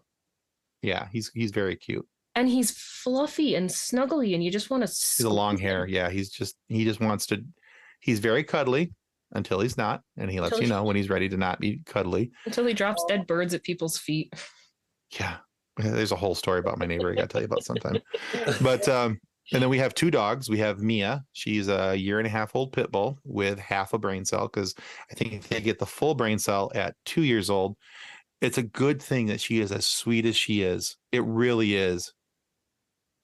Yeah, he's very cute. And he's fluffy and snuggly, and you just want to. He's a long hair. Yeah, he just wants to. He's very cuddly until he's not, and he lets you know when he's ready to not be cuddly. Until he drops dead birds at people's feet. Yeah, there's a whole story about my neighbor I got to tell you about sometime. But and then we have 2 dogs. We have Mia. She's a 1.5-year-old pit bull with half a brain cell, because I think they get the full brain cell at 2 years old. It's a good thing that she is as sweet as she is. It really is.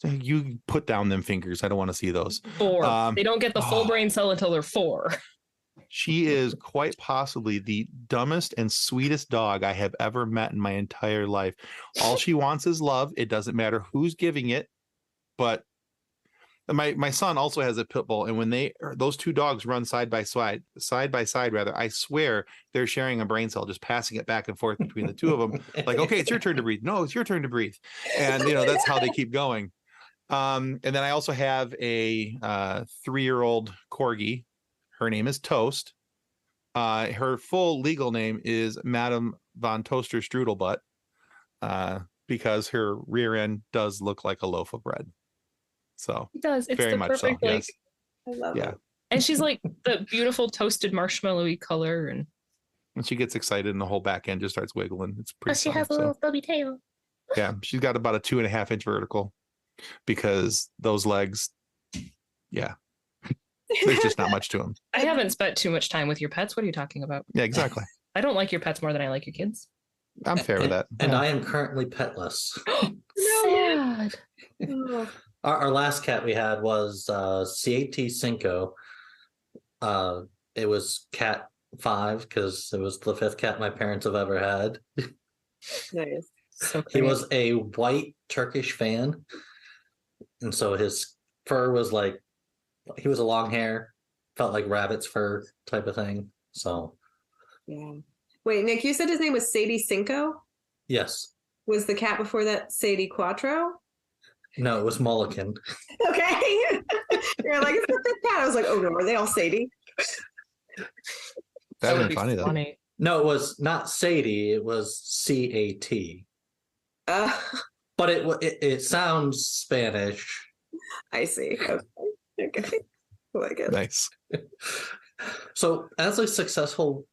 You put down them fingers. I don't want to see those. 4. They don't get the full brain cell until they're 4. She is quite possibly the dumbest and sweetest dog I have ever met in my entire life. All she wants is love. It doesn't matter who's giving it. But my son also has a pit bull, and when those 2 dogs run side by side, I swear they're sharing a brain cell, just passing it back and forth between the 2 of them. Like, okay, it's your turn to breathe. No, it's your turn to breathe. And that's how they keep going. And then I also have a 3-year-old corgi. Her name is Toast. Her full legal name is Madame von Toaster Strudelbutt, because her rear end does look like a loaf of bread. So it does. It's very the much perfect, so. like, Yes. I love it. And she's like the beautiful toasted marshmallowy color, and she gets excited, and the whole back end just starts wiggling. It's pretty. She has a little stubby tail. Yeah, she's got about a 2.5-inch vertical, because those legs. Yeah. There's just not much to them. I haven't spent too much time with your pets. What are you talking about? Yeah, exactly. I don't like your pets more than I like your kids. I'm fair with that. And I am currently petless. Sad. Our last cat we had was CAT Cinco. It was cat 5 because it was the 5th cat my parents have ever had. Nice. So He was a white Turkish fan. And so his fur was like, he was a long hair, felt like rabbit's fur type of thing. So, Yeah. Wait, Nick, you said his name was Sadie Cinco? yes. Was the cat before that Sadie Quattro? No, it was Mulligan. Okay. You're like, it's not that cat. I was like, oh no, are they all Sadie? That would be be funny though. funny. No, it was not Sadie. It was C-A-T. Uh, But it sounds Spanish. I see. Okay. I like it. Nice. So, as a successful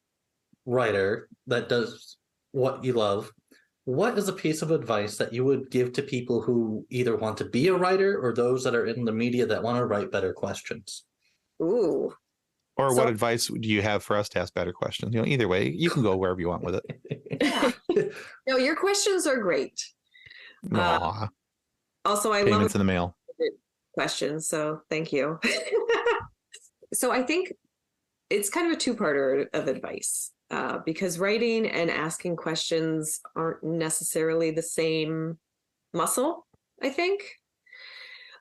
writer that does what you love, what is a piece of advice that you would give to people who either want to be a writer or those that are in the media that want to write better questions? Ooh. Or So- what advice do you have for us to ask better questions? You know, either way, you can go wherever you want with it. No, your questions are great. Aw, Also, I payments love in the mail. questions, so thank you. So I think it's kind of a two-parter of advice because writing and asking questions aren't necessarily the same muscle, I think.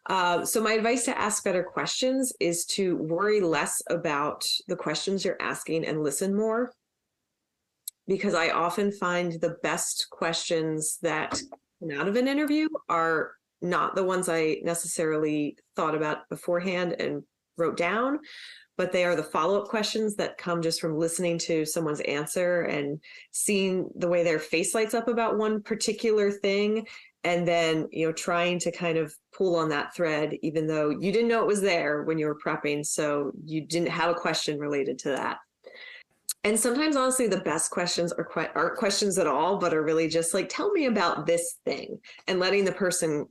So my advice to ask better questions is to worry less about the questions you're asking and listen more. Because I often find the best questions that come out of an interview are not the ones I necessarily thought about beforehand and wrote down, but they are the follow-up questions that come just from listening to someone's answer and seeing the way their face lights up about one particular thing. And then, trying to kind of pull on that thread, even though you didn't know it was there when you were prepping. So you didn't have a question related to that. And sometimes, honestly, the best questions aren't questions at all, but are really just like, tell me about this thing, and letting the person,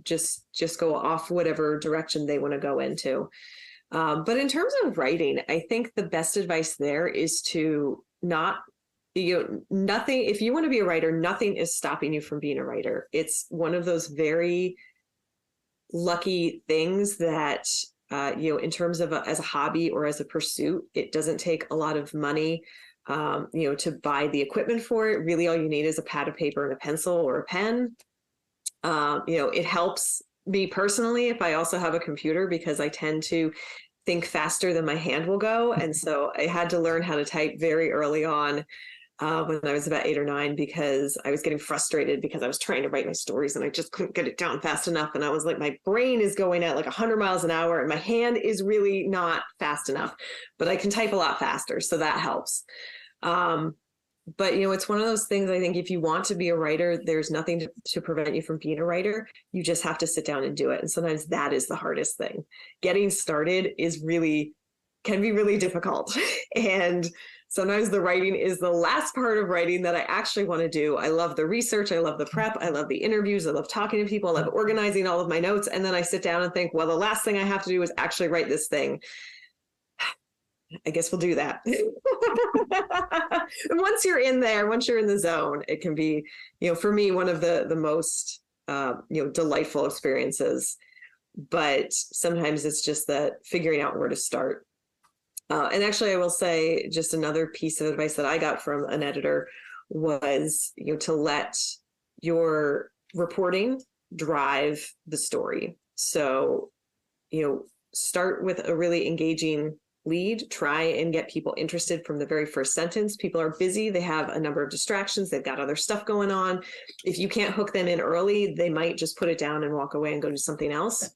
just go off whatever direction they want to go into. But in terms of writing, I think the best advice there is to not, nothing, if you want to be a writer, nothing is stopping you from being a writer. It's one of those very lucky things that, in terms of as a hobby or as a pursuit, it doesn't take a lot of money, to buy the equipment for it. Really, all you need is a pad of paper and a pencil or a pen. It helps me personally if I also have a computer, because I tend to think faster than my hand will go. And so I had to learn how to type very early on when I was about 8 or 9, because I was getting frustrated because I was trying to write my stories and I just couldn't get it down fast enough. And I was like, my brain is going at like 100 miles an hour and my hand is really not fast enough, but I can type a lot faster. So that helps. But, it's one of those things, I think if you want to be a writer, there's nothing to prevent you from being a writer. You just have to sit down and do it. And sometimes that is the hardest thing. Getting started can be really difficult. And sometimes the writing is the last part of writing that I actually want to do. I love the research. I love the prep. I love the interviews. I love talking to people. I love organizing all of my notes. And then I sit down and think, well, the last thing I have to do is actually write this thing. I guess we'll do that. And once you're in there, once you're in the zone, it can be, for me, one of the most, delightful experiences. But sometimes it's just that figuring out where to start. And actually, I will say just another piece of advice that I got from an editor was, to let your reporting drive the story. So, start with a really engaging lead, try and get people interested from the very first sentence. People are busy. They have a number of distractions. They've got other stuff going on. If you can't hook them in early, they might just put it down and walk away and go do something else.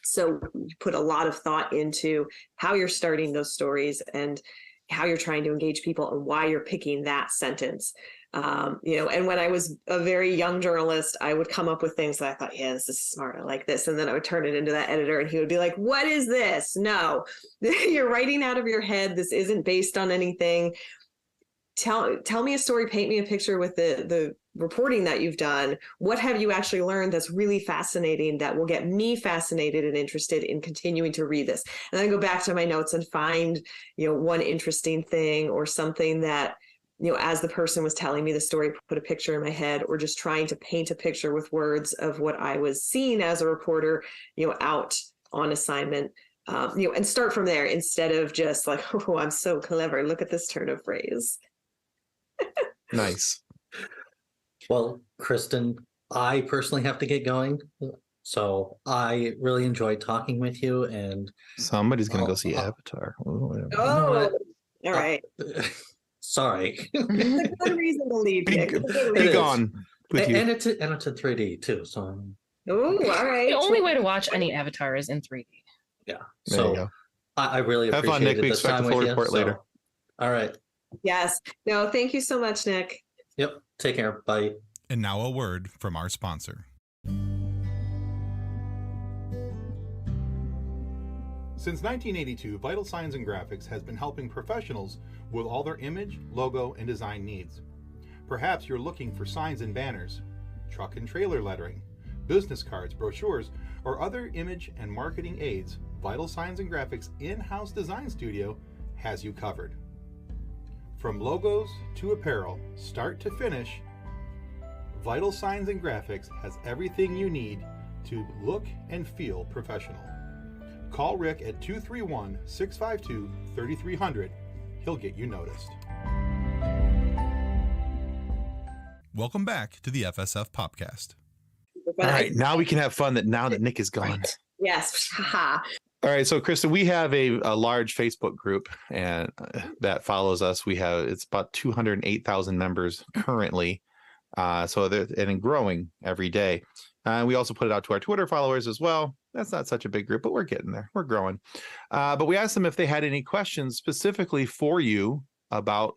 So you put a lot of thought into how you're starting those stories and how you're trying to engage people and why you're picking that sentence. And when I was a very young journalist, I would come up with things that I thought, yeah, this is smart. I like this. And then I would turn it into that editor and he would be like, what is this? No, you're writing out of your head. This isn't based on anything. Tell me a story, paint me a picture with the reporting that you've done. What have you actually learned that's really fascinating that will get me fascinated and interested in continuing to read this? And then go back to my notes and find, one interesting thing or something that, as the person was telling me the story, put a picture in my head, or just trying to paint a picture with words of what I was seeing as a reporter, out on assignment, and start from there instead of just like, oh, I'm so clever. Look at this turn of phrase. Nice. Well, Kristin, I personally have to get going. So I really enjoyed talking with you. And Somebody's going to go see Avatar. Oh, all right. Sorry. It's a good reason to leave. Be gone with you. And it's in 3D too. So. Oh, all right. The only way to watch any Avatar is in 3D. Yeah. There you go. I really Have fun, Nick. appreciated We this expect time a full with you. report later. All right. Yes. No, thank you so much, Nick. Yep. Take care. Bye. And now a word from our sponsor. Since 1982, Vital Signs and Graphics has been helping professionals with all their image, logo, and design needs. Perhaps you're looking for signs and banners, truck and trailer lettering, business cards, brochures, or other image and marketing aids. Vital Signs and Graphics in-house design studio has you covered. From logos to apparel, start to finish, Vital Signs and Graphics has everything you need to look and feel professional. Call Rick at 231-652-3300. He'll get you noticed. Welcome back to the FSF Popcast. All right, now we can have fun now that Nick is gone. Right. Yes. Haha. All right, so Kristin, we have a large Facebook group and that follows us. It's about 208,000 members currently, and growing every day. We also put it out to our Twitter followers as well. That's not such a big group, but we're getting there. We're growing. But we asked them if they had any questions specifically for you about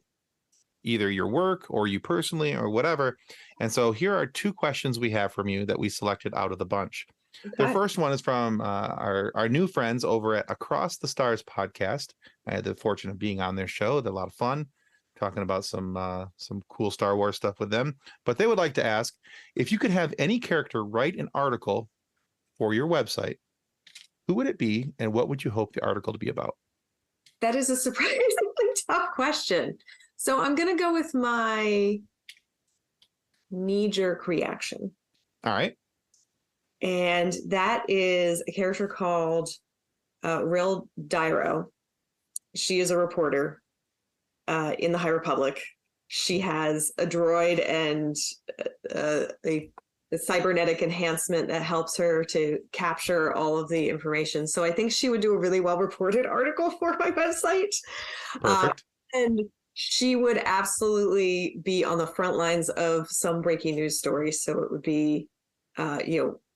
either your work or you personally or whatever. And so here are 2 questions we have from you that we selected out of the bunch. Okay. The first one is from our new friends over at Across the Stars podcast. I had the fortune of being on their show. They're a lot of fun, talking about some cool Star Wars stuff with them. But they would like to ask, if you could have any character write an article for your website, who would it be and what would you hope the article to be about? That is a surprisingly tough question. So I'm going to go with my knee-jerk reaction. All right. And that is a character called Ril Dyro. She is a reporter in the High Republic. She has a droid and a cybernetic enhancement that helps her to capture all of the information. So I think she would do a really well-reported article for my website. Perfect. And she would absolutely be on the front lines of some breaking news story. So it would be,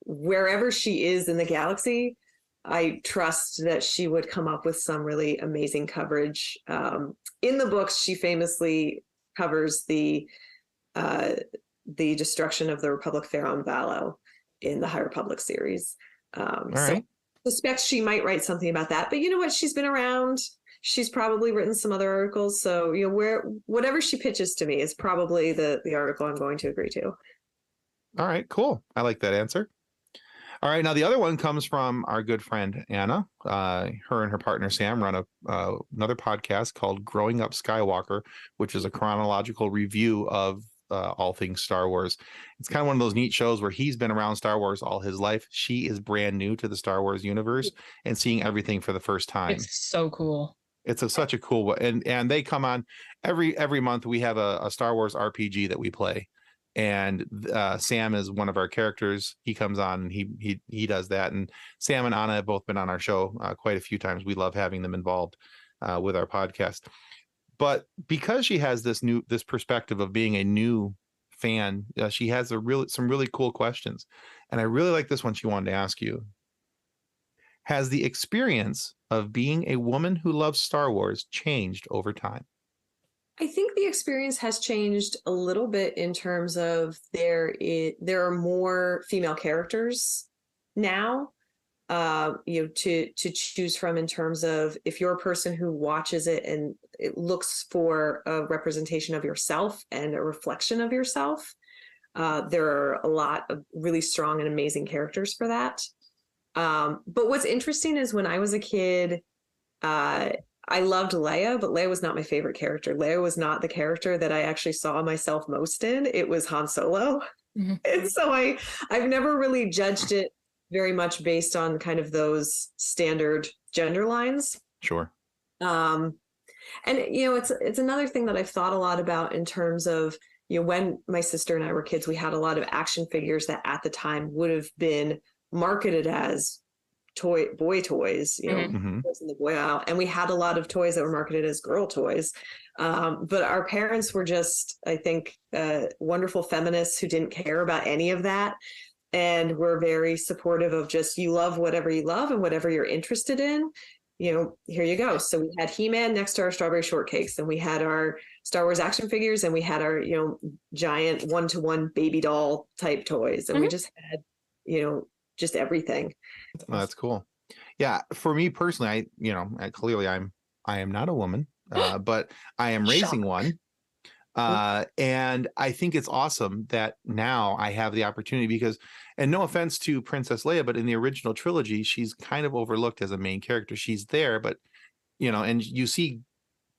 wherever she is in the galaxy, I trust that she would come up with some really amazing coverage. In the books, she famously covers the destruction of the Republic Fair on Valo in the High Republic series. All so right. I suspect she might write something about that. But you know what? She's been around. She's probably written some other articles. So, whatever she pitches to me is probably the article I'm going to agree to. All right, cool. I like that answer. All right, now the other one comes from our good friend Anna. Her and her partner Sam run another podcast called Growing Up Skywalker, which is a chronological review of all things Star Wars. It's kind of one of those neat shows where he's been around Star Wars all his life. She is brand new to the Star Wars universe and seeing everything for the first time. It's so cool. It's such a cool one. And they come on every month. We have a Star Wars RPG that we play. And Sam is one of our characters. He comes on and he does that. And Sam and Anna have both been on our show quite a few times. We love having them involved with our podcast. But because she has this perspective of being a new fan, she has some really cool questions. And I really like this one she wanted to ask you. Has the experience of being a woman who loves Star Wars changed over time? I think the experience has changed a little bit in terms of there are more female characters now, to choose from, in terms of if you're a person who watches it and it looks for a representation of yourself and a reflection of yourself. There are a lot of really strong and amazing characters for that. But what's interesting is when I was a kid, I loved Leia, but Leia was not my favorite character. Leia was not the character that I actually saw myself most in. It was Han Solo. Mm-hmm. And so I've never really judged it very much based on kind of those standard gender lines. Sure. And it's another thing that I've thought a lot about in terms of, when my sister and I were kids, we had a lot of action figures that at the time would have been marketed as boy toys, Mm-hmm. toys in the boy aisle, and we had a lot of toys that were marketed as girl toys. But our parents were just, I think, wonderful feminists who didn't care about any of that, and were very supportive of just, you love whatever you love and whatever you're interested in. here you go. So we had He-Man next to our strawberry shortcakes, and we had our Star Wars action figures, and we had our, giant 1-to-1 baby doll type toys. And we just had, just everything. Oh, that's cool. Yeah. For me personally, clearly I am not a woman, but I am raising one. And I think it's awesome that now I have the opportunity because, and no offense to Princess Leia, but in the original trilogy, she's kind of overlooked as a main character. She's there, but and you see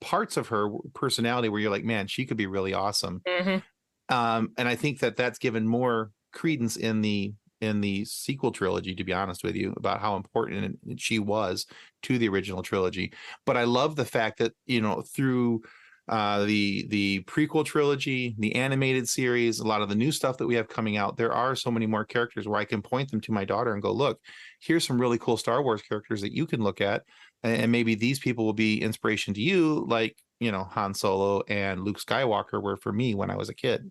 parts of her personality where you're like, man, she could be really awesome. And I think that that's given more credence in the sequel trilogy, to be honest with you, about how important she was to the original trilogy. But I love the fact that, through the prequel trilogy, the animated series, a lot of the new stuff that we have coming out, there are so many more characters where I can point them to my daughter and go, look, here's some really cool Star Wars characters that you can look at. And maybe these people will be inspiration to you, like, Han Solo and Luke Skywalker were for me when I was a kid.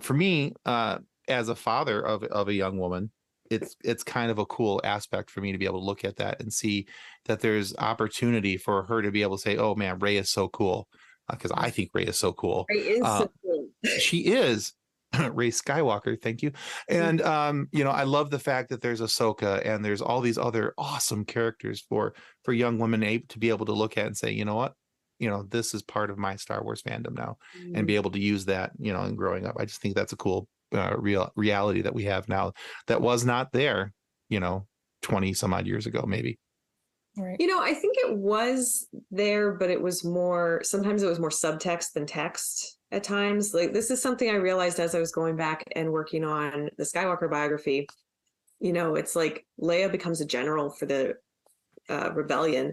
For me, as a father of a young woman, it's kind of a cool aspect for me to be able to look at that and see that there's opportunity for her to be able to say, oh man, Rey is so cool. Because I think Rey is so cool. Rey is so cool. She is. Rey Skywalker, thank you. And I love the fact that there's Ahsoka and there's all these other awesome characters for young women to be able to look at and say, you know what, this is part of my Star Wars fandom now, and be able to use that, in growing up. I just think that's a cool reality that we have now that was not there, 20 some odd years ago, maybe. Right. I think it was there, but sometimes it was more subtext than text at times. Like, this is something I realized as I was going back and working on the Skywalker biography. It's like Leia becomes a general for the rebellion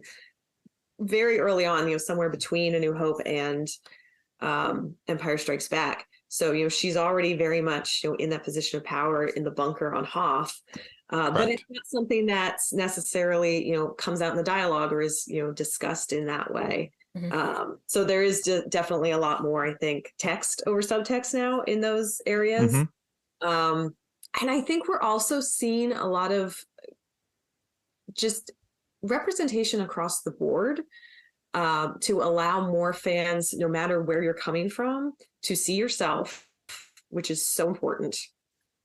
very early on, somewhere between A New Hope and Empire Strikes Back. So, she's already very much, in that position of power in the bunker on Hoth. But it's not something that's necessarily, comes out in the dialogue or is, discussed in that way. So there is definitely a lot more, I think, text over subtext now in those areas. And I think we're also seeing a lot of just representation across the board to allow more fans, no matter where you're coming from, to see yourself, which is so important.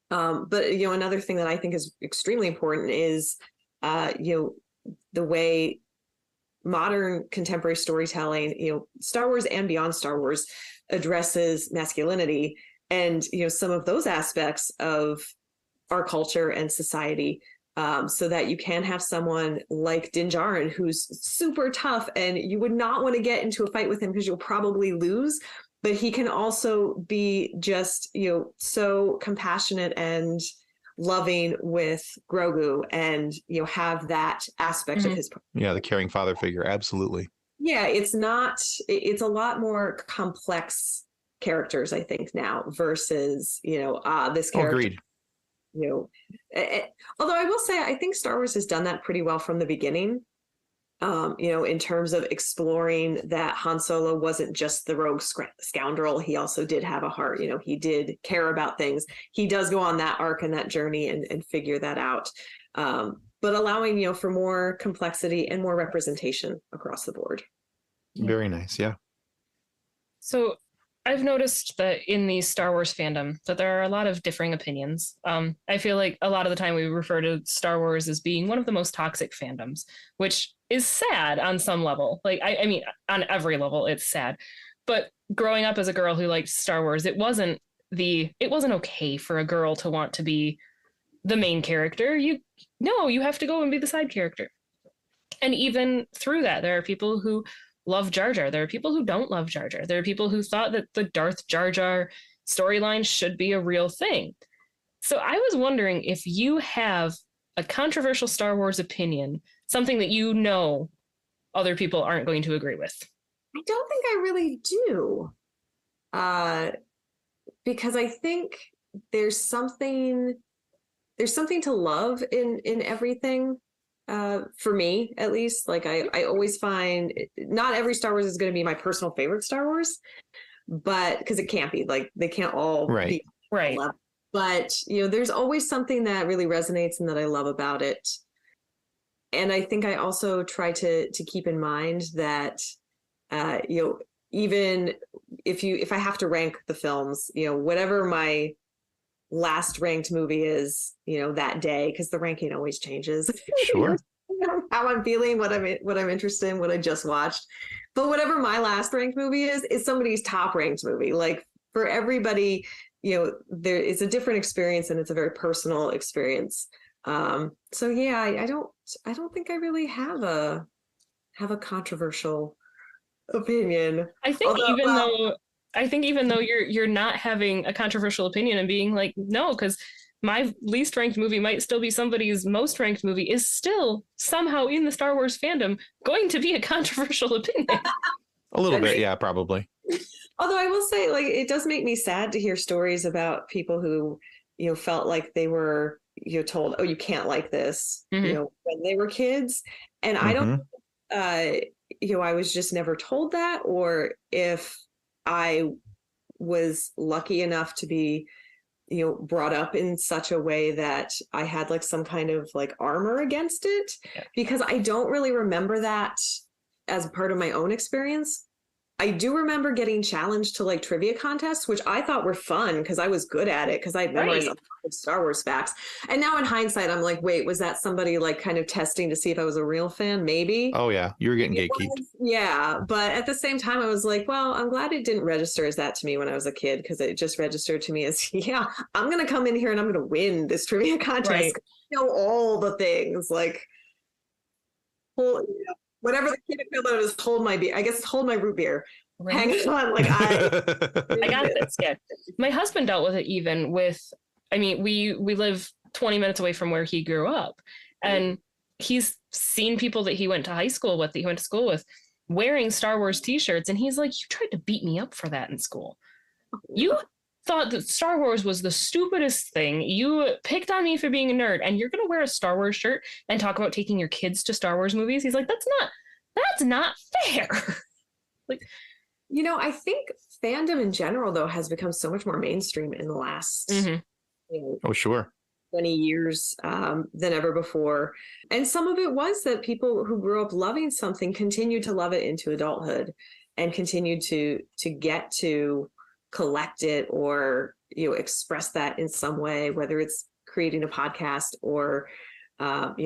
But, another thing that I think is extremely important is, the way modern contemporary storytelling, Star Wars and beyond Star Wars, addresses masculinity and, some of those aspects of our culture and society, so that you can have someone like Din Djarin, who's super tough and you would not want to get into a fight with him because you'll probably lose. But he can also be just, so compassionate and loving with Grogu and, have that aspect of his. Yeah, the caring father figure. Absolutely. Yeah, it's a lot more complex characters, I think, now versus, this character. Agreed. Although I will say, I think Star Wars has done that pretty well from the beginning. In terms of exploring that Han Solo wasn't just the rogue scoundrel. He also did have a heart. He did care about things. He does go on that arc and that journey and figure that out. But allowing, for more complexity and more representation across the board. Very nice. Yeah. So I've noticed that in the Star Wars fandom that there are a lot of differing opinions. I feel like a lot of the time we refer to Star Wars as being one of the most toxic fandoms, which is sad on some level. Like, I mean, on every level, it's sad. But growing up as a girl who liked Star Wars, it wasn't okay for a girl to want to be the main character. You have to go and be the side character. And even through that, there are people who love Jar Jar. There are people who don't love Jar Jar. There are people who thought that the Darth Jar Jar storyline should be a real thing. So I was wondering if you have a controversial Star Wars opinion, something that other people aren't going to agree with. I don't think I really do. Because I think there's something to love in everything. For me, at least, like I always find not every Star Wars is going to be my personal favorite Star Wars, but because it can't be, like, they can't all be right. But there's always something that really resonates and that I love about it. and I think I also try to keep in mind that, even if I have to rank the films, whatever my last ranked movie is, that day, because the ranking always changes. Sure. How I'm feeling, what I'm interested in, what I just watched. But whatever my last ranked movie is somebody's top ranked movie. Like for everybody, there is a different experience, and it's a very personal experience. So yeah, I don't think I really have a controversial opinion. I think even though you're not having a controversial opinion and being like, no, because my least ranked movie might still be somebody's most ranked movie, is still somehow in the Star Wars fandom going to be a controversial opinion. A little bit, yeah, probably. Although I will say, like, it does make me sad to hear stories about people who, felt like they were, told, oh, you can't like this, when they were kids. And I don't, I was just never told that, or if I was lucky enough to be, brought up in such a way that I had like some kind of like armor against it, because I don't really remember that as part of my own experience. I do remember getting challenged to like trivia contests, which I thought were fun because I was good at it, because I memorized a lot of Star Wars facts. And now in hindsight, I'm like, wait, was that somebody like kind of testing to see if I was a real fan? Maybe. Oh yeah, you were getting gatekeeped. Yeah, but at the same time, I was like, well, I'm glad it didn't register as that to me when I was a kid, because it just registered to me as, yeah, I'm going to come in here and I'm going to win this trivia contest. Right. I know all the things, like, well, whatever the kid equivalent is, hold my beer. I guess hold my root beer. Right. Hang on, like I got this. Yeah, my husband dealt with it even with. I mean, we live 20 minutes away from where he grew up, and he's seen people that he went to high school with, that he went to school with, wearing Star Wars T-shirts, and he's like, "You tried to beat me up for that in school. You thought that Star Wars was the stupidest thing. You picked on me for being a nerd, and you're going to wear a Star Wars shirt and talk about taking your kids to Star Wars movies." He's like, that's not fair. Like, I think fandom in general, though, has become so much more mainstream in the last oh, sure, 20 years than ever before. And some of it was that people who grew up loving something continued to love it into adulthood, and continued to get to collect it, or express that in some way, whether it's creating a podcast or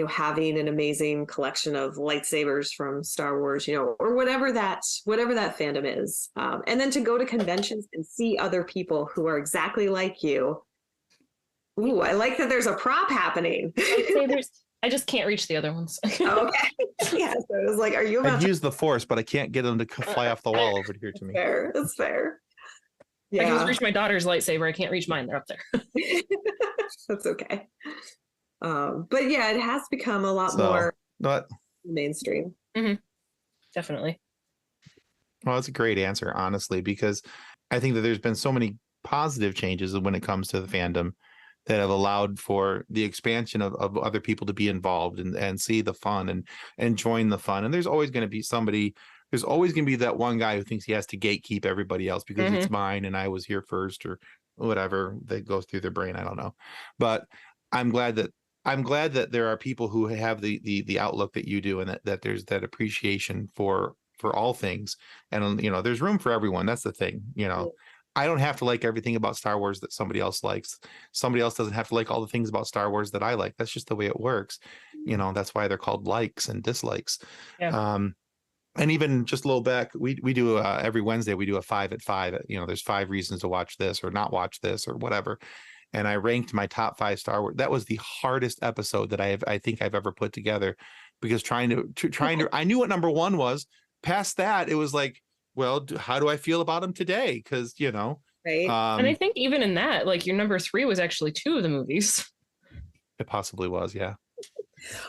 having an amazing collection of lightsabers from Star Wars, or whatever that fandom is. And then to go to conventions and see other people who are exactly like you. Ooh, I like that there's a prop happening. Lightsabers. I just can't reach the other ones. Okay. Yeah. So it was like, are you about I'd use the Force, but I can't get them to fly off the wall over here to me. Fair. That's fair. Yeah. I can just reach my daughter's lightsaber. I can't reach mine. They're up there. That's okay. But yeah, it has become a lot more mainstream. Mm-hmm. Definitely. Well, that's a great answer, honestly, because I think that there's been so many positive changes when it comes to the fandom that have allowed for the expansion of other people to be involved and see the fun and join the fun. And there's always going to be there's always going to be that one guy who thinks he has to gatekeep everybody else because it's mine and I was here first, or whatever that goes through their brain. I don't know. But I'm glad that there are people who have the outlook that you do, and that there's that appreciation for all things. And, there's room for everyone. That's the thing, I don't have to like everything about Star Wars that somebody else likes. Somebody else doesn't have to like all the things about Star Wars that I like. That's just the way it works. That's why they're called likes and dislikes. Yeah. And even just a little back, we do every Wednesday, we do a 5 at 5. There's 5 reasons to watch this or not watch this or whatever. And I ranked my top 5 Star Wars. That was the hardest episode that I think I've ever put together, because trying to, I knew what number 1 was. Past that, it was like, well, how do I feel about them today? Because, Right. And I think even in that, like, your number 3 was actually 2 of the movies. It possibly was, yeah.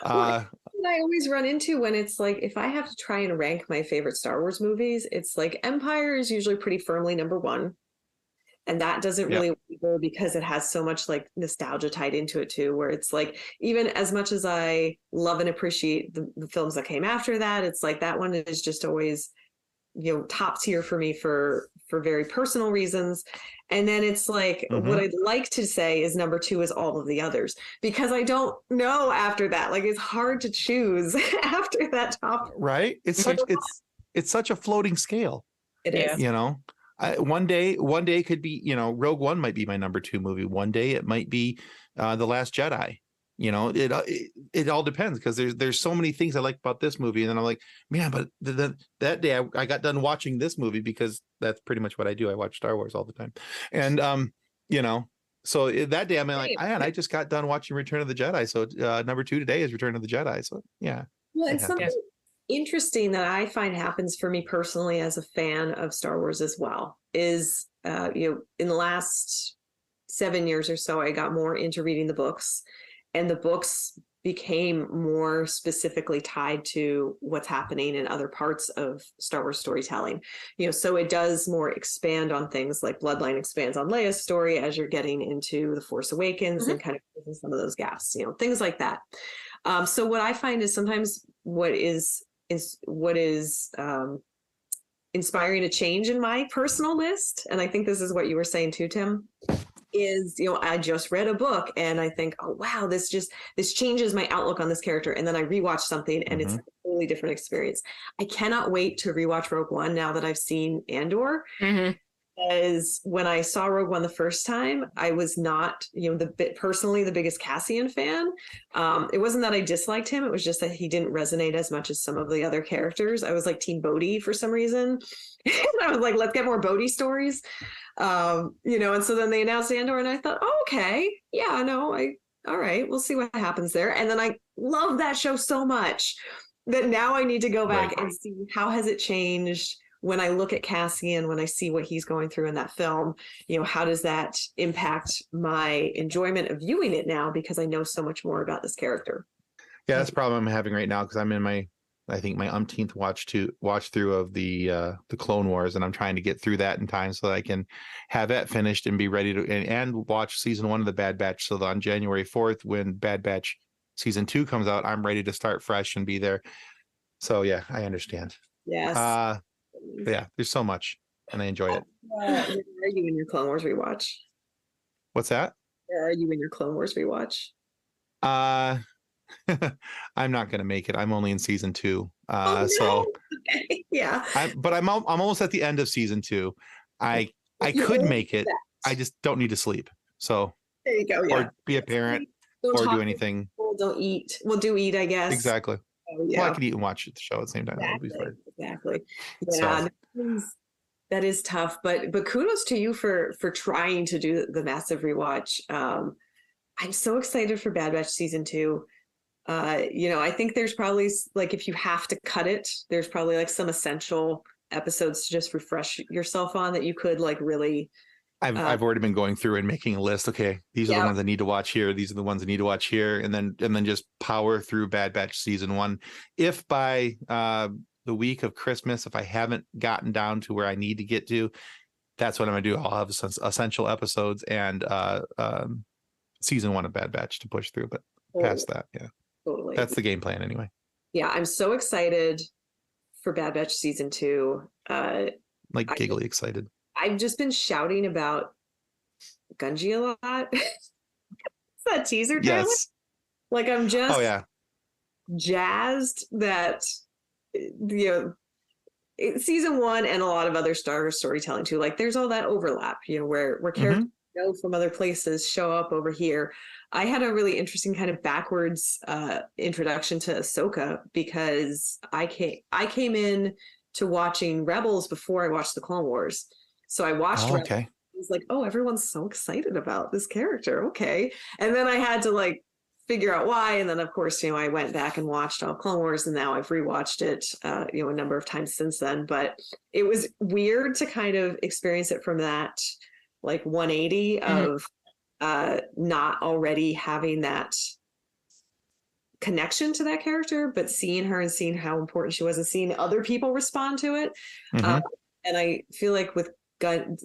I always run into when it's like, if I have to try and rank my favorite Star Wars movies, it's like Empire is usually pretty firmly number 1. And that doesn't really waver because it has so much like nostalgia tied into it too, where it's like, even as much as I love and appreciate the films that came after that, it's like that one is just always top tier for me for very personal reasons. And then it's like, what I'd like to say is number 2 is all of the others, because I don't know after that. Like, it's hard to choose after that top. Right. It's such a floating scale. It is. One day could be, Rogue One might be my number 2 movie. One day it might be The Last Jedi. It all depends, because there's so many things I like about this movie, and then I'm like, man, but that day I got done watching this movie, because that's pretty much what I do. I watch Star Wars all the time, and so that day I'm like, man, I just got done watching Return of the Jedi, so number 2 today is Return of the Jedi. So yeah. Well, and something interesting that I find happens for me personally as a fan of Star Wars as well is, in the last 7 years or so, I got more into reading the books. And the books became more specifically tied to what's happening in other parts of Star Wars storytelling. So it does more expand on things like Bloodline expands on Leia's story as you're getting into The Force Awakens and kind of filling some of those gaps, things like that. So what I find is sometimes what is inspiring a change in my personal list, and I think this is what you were saying too, Tim, is, I just read a book and I think, oh, wow, this changes my outlook on this character. And then I rewatch something and it's a totally different experience. I cannot wait to rewatch Rogue One now that I've seen Andor. Because when I saw Rogue One the first time, I was not, personally the biggest Cassian fan. It wasn't that I disliked him. It was just that he didn't resonate as much as some of the other characters. I was like Team Bodhi for some reason. And I was like, let's get more Bodhi stories. And so then they announced Andor and I thought, oh, okay, yeah, no, all right, we'll see what happens there. And then I love that show so much that now I need to go back and see how has it changed when I look at Cassian, when I see what he's going through in that film, how does that impact my enjoyment of viewing it now? Because I know so much more about this character. Yeah, that's the problem I'm having right now, because I'm in my umpteenth watch through of the Clone Wars, and I'm trying to get through that in time so that I can have that finished and be ready to and watch season 1 of the Bad Batch. So that on January 4th, when Bad Batch season 2 comes out, I'm ready to start fresh and be there. So yeah, I understand. Yes. Yeah, there's so much, and I enjoy it. Where are you in your Clone Wars rewatch? What's that? Where are you in your Clone Wars rewatch? I'm not going to make it. I'm only in season 2. So okay. Yeah. I'm almost at the end of season 2. I could make it. I just don't need to sleep. So there you go. Yeah. Or be a parent or do anything. Don't eat. Well, do eat, I guess. Exactly. Oh, yeah. Well, I can eat and watch the show at the same time. Exactly. Yeah. So. That is tough, but kudos to you for trying to do the massive rewatch. I'm so excited for Bad Batch season 2. I think there's probably, like, if you have to cut it, there's probably like some essential episodes to just refresh yourself on that you could like really. I've already been going through and making a list. Okay, these are the ones I need to watch here. These are the ones I need to watch here, and then just power through Bad Batch season 1. If by the week of Christmas, if I haven't gotten down to where I need to get to, that's what I'm gonna do. I'll have essential episodes and season 1 of Bad Batch to push through. But past that, yeah, totally, that's the game plan anyway. Yeah, I'm so excited for Bad Batch season 2. Giggly excited. I've just been shouting about Gungi a lot. That teaser trailer. Yes. Like, I'm just jazzed that season 1 and a lot of other Star Wars storytelling too. Like, there's all that overlap, where characters from other places show up over here. I had a really interesting kind of backwards introduction to Ahsoka, because I came in to watching Rebels before I watched the Clone Wars. So I watched Rebels. Okay. I was like, oh, everyone's so excited about this character. Okay. And then I had to like figure out why. And then of course, I went back and watched all Clone Wars, and now I've rewatched it, a number of times since then. But it was weird to kind of experience it from that like 180 of not already having that connection to that character, but seeing her and seeing how important she was and seeing other people respond to it. And I feel like with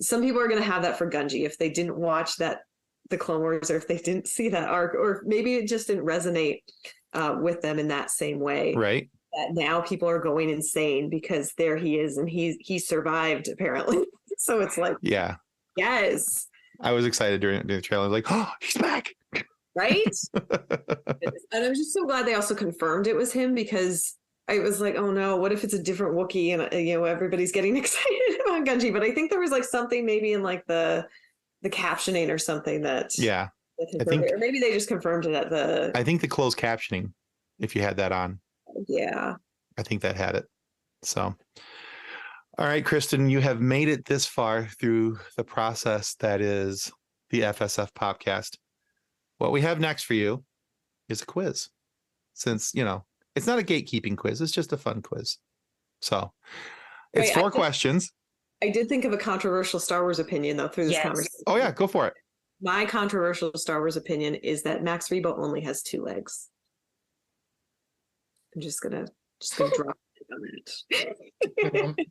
some people are going to have that for Gungi if they didn't watch the Clone Wars, or if they didn't see that arc, or maybe it just didn't resonate with them in that same way. Right. that now people are going insane because there he is and he survived apparently. So it's like, Yeah. yes. I was excited during the trailer. I was like, oh, he's back. Right? And I'm just so glad they also confirmed it was him, because I was like, oh no, what if it's a different Wookiee? And everybody's getting excited about Gunji. But I think there was like something maybe in like the captioning or something that Yeah. I think, or maybe they just confirmed it at I think the closed captioning, if you had that on. Yeah. I think that had it. So, all right, Kristin, you have made it this far through the process that is the FSF Popcast. What we have next for you is a quiz. Since, it's not a gatekeeping quiz, it's just a fun quiz. So, it's 4 questions. I did think of a controversial Star Wars opinion, though, through this conversation. Oh, yeah, go for it. My controversial Star Wars opinion is that Max Rebo only has 2 legs. I'm just gonna drop it on it.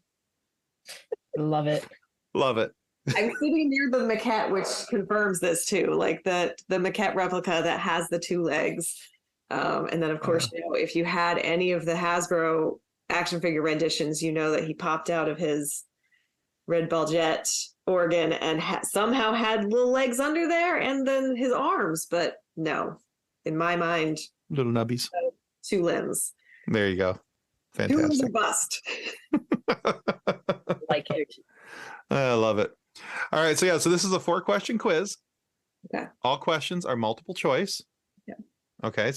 Love it. Love it. I'm sitting near the maquette, which confirms this too. Like the maquette replica that has the 2 legs. And then, of course, if you had any of the Hasbro action figure renditions, you know that he popped out of his red Baljet organ and somehow had little legs under there and then his arms. But no, in my mind, little nubbies. 2 limbs. There you go. Fantastic. 2 bust. Like it. I love it. All right. So this is a 4-question quiz. Okay. All questions are multiple choice. Yeah. Okay.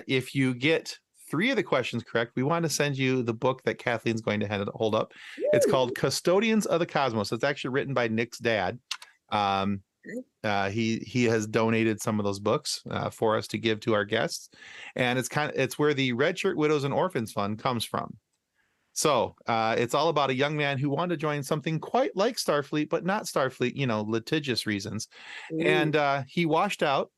If you get 3 of the questions correct, we want to send you the book that Kathleen's going to hold up. Woo! It's called Custodians of the Cosmos. It's actually written by Nick's dad. He has donated some of those books for us to give to our guests, and it's where the Red Shirt Widows and Orphans Fund comes from. So it's all about a young man who wanted to join something quite like Starfleet, but not Starfleet, litigious reasons. And he washed out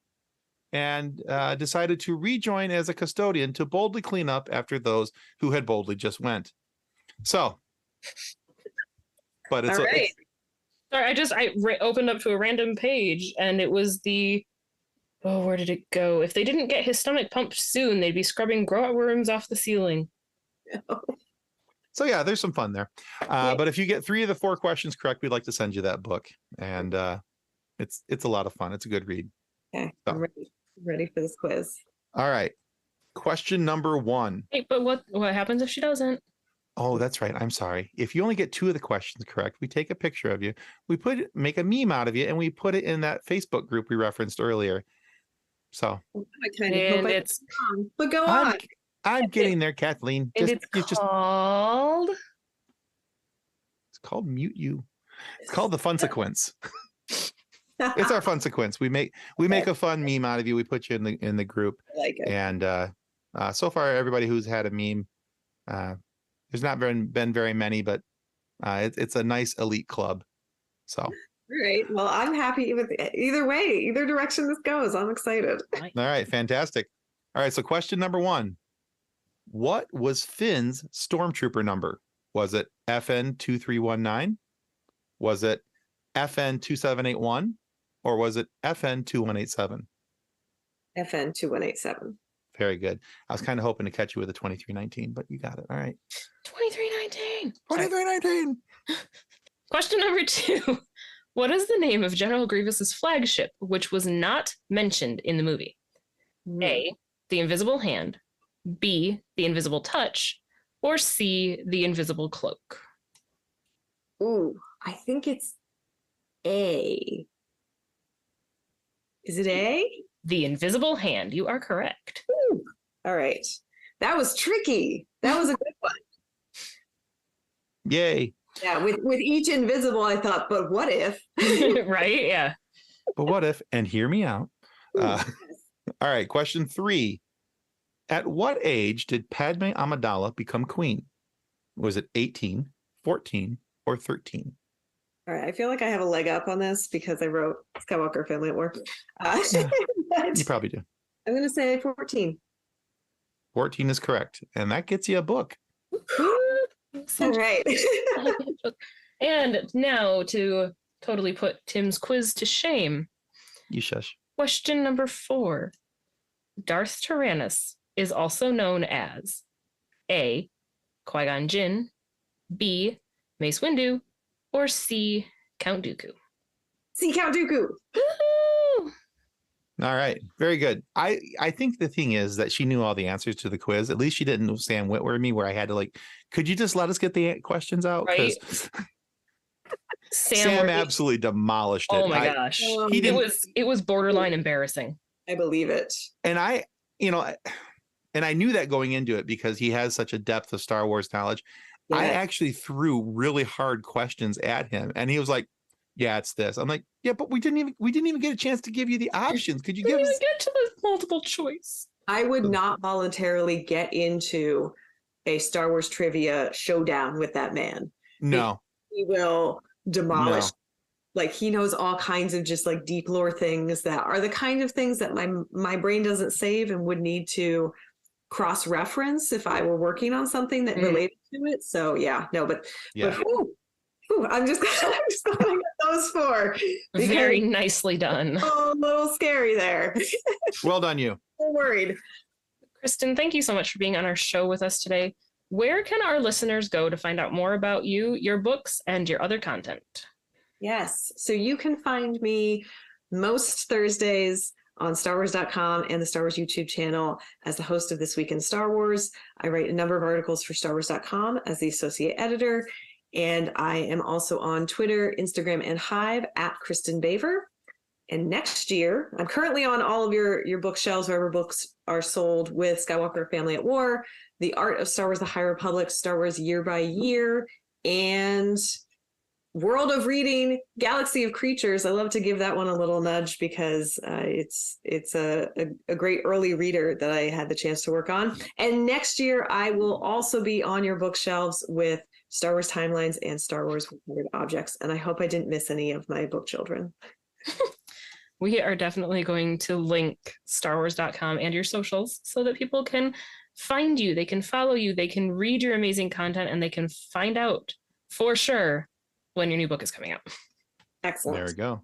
and decided to rejoin as a custodian to boldly clean up after those who had boldly just went. So, but it's... All right. Sorry, I opened up to a random page and it was where did it go? If they didn't get his stomach pumped soon, they'd be scrubbing grot worms off the ceiling. So yeah, there's some fun there. But if you get 3 of the 4 questions correct, we'd like to send you that book. And it's a lot of fun. It's a good read. Okay, so. I'm ready for this quiz. All right. Question number 1. Hey, but what happens if she doesn't? Oh, that's right. I'm sorry. If you only get 2 of the questions correct, we take a picture of you. We make a meme out of you, and we put it in that Facebook group we referenced earlier. So. It's wrong, but go on. I'm getting there, Kathleen. It's called Mute You. It's called the Fun Sequence. It's our fun sequence. We make a fun meme out of you. We put you in the group. I like it. And so far, everybody who's had a meme, there's not been very many, but it's a nice elite club. So. All right. Well, I'm happy with either way, either direction this goes. I'm excited. All right. Fantastic. All right. So question number 1. What was Finn's stormtrooper number? Was it FN 2319? Was it FN 2781? Or was it FN 2187? FN 2187. Very good. I was kind of hoping to catch you with a 2319, but you got it. All right. 2319. 2319. Question number 2. What is the name of General Grievous's flagship, which was not mentioned in the movie? A, the Invisible Hand. B, the Invisible Touch. Or C, the Invisible Cloak. Ooh, I think it's A. Is it A? The Invisible Hand. You are correct. Ooh. All right. That was tricky. That was a good one. Yay. Yeah, with each invisible, I thought, but what if? Right? Yeah. But what if, and hear me out. All right. Question 3. At what age did Padme Amidala become queen? Was it 18, 14, or 13? All right. I feel like I have a leg up on this because I wrote Skywalker Family at War. You probably do. I'm going to say 14. 14 is correct. And that gets you a book. All right. And now to totally put Tim's quiz to shame. You shush. Question number 4. Darth Tyrannus is also known as A, Qui-Gon Jinn, B, Mace Windu, or C, Count Dooku? See Count Dooku. Woo! All right. Very good. I think the thing is that she knew all the answers to the quiz. At least she didn't Sam Witwer me where I had to like, could you just let us get the questions out? Right. Sam absolutely demolished it. Oh my gosh. He didn't, it was borderline embarrassing. I believe it. and I knew that going into it because he has such a depth of Star Wars knowledge. Yeah. I actually threw really hard questions at him and he was like, yeah, it's this. I'm like, yeah, but we didn't even get a chance to give you the options. Could you give us get to the multiple choice? I would not voluntarily get into a Star Wars trivia showdown with that man. No. He will demolish. No. Like he knows all kinds of just like deep lore things that are the kind of things that my brain doesn't save and would need to cross-reference if I were working on something that related to it. So yeah, no, but I'm just gonna get those four. Very nicely done. Oh, a little scary there. Well done, you. I'm worried. Kristin, thank you so much for being on our show with us today. Where can our listeners go to find out more about you, your books, and your other content? Yes. So you can find me most Thursdays on StarWars.com and the Star Wars YouTube channel as the host of This Week in Star Wars. I write a number of articles for StarWars.com as the associate editor. And I am also on Twitter, Instagram, and Hive at Kristin Baver. And next year, I'm currently on all of your bookshelves, wherever books are sold, with Skywalker Family at War, The Art of Star Wars, The High Republic, Star Wars Year by Year, and World of Reading, Galaxy of Creatures. I love to give that one a little nudge because it's a great early reader that I had the chance to work on. And next year, I will also be on your bookshelves with Star Wars Timelines and Star Wars Weird Objects. And I hope I didn't miss any of my book children. We are definitely going to link StarWars.com and your socials so that people can find you, they can follow you, they can read your amazing content, and they can find out for sure when your new book is coming out. Excellent. There we go.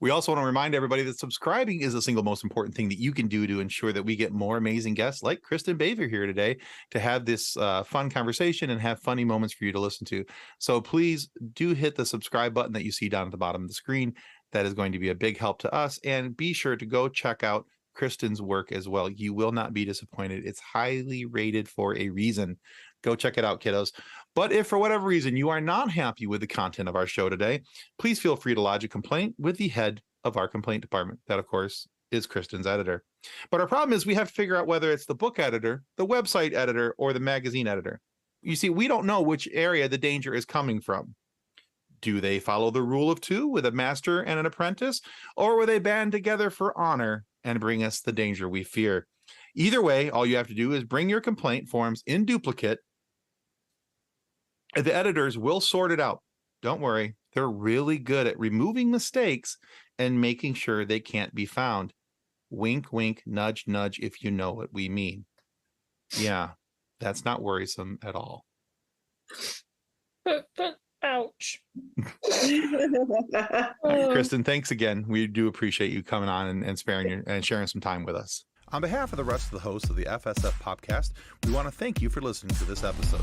We also want to remind everybody that subscribing is the single most important thing that you can do to ensure that we get more amazing guests like Kristin Baver here today to have this fun conversation and have funny moments for you to listen to. So please do hit the subscribe button that you see down at the bottom of the screen. That is going to be a big help to us. And be sure to go check out Kristin's work as well. You will not be disappointed. It's highly rated for a reason. Go check it out, kiddos. But if for whatever reason you are not happy with the content of our show today, please feel free to lodge a complaint with the head of our complaint department. That, of course, is Kristin's editor. But our problem is we have to figure out whether it's the book editor, the website editor, or the magazine editor. You see, we don't know which area the danger is coming from. Do they follow the rule of two with a master and an apprentice, or will they band together for honor and bring us the danger we fear? Either way, all you have to do is bring your complaint forms in duplicate. The editors will sort it out. Don't worry. They're really good at removing mistakes and making sure they can't be found. Wink, wink, nudge, nudge, if you know what we mean. Yeah, that's not worrisome at all. But ouch. Kristin, thanks again. We do appreciate you coming on and sharing some time with us. On behalf of the rest of the hosts of the FSF Podcast, we want to thank you for listening to this episode.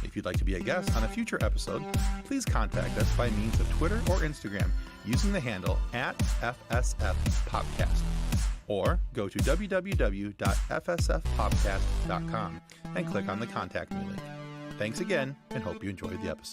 If you'd like to be a guest on a future episode, please contact us by means of Twitter or Instagram using the handle @FSFPodcast, or go to www.fsfpodcast.com and click on the Contact Me link. Thanks again, and hope you enjoyed the episode.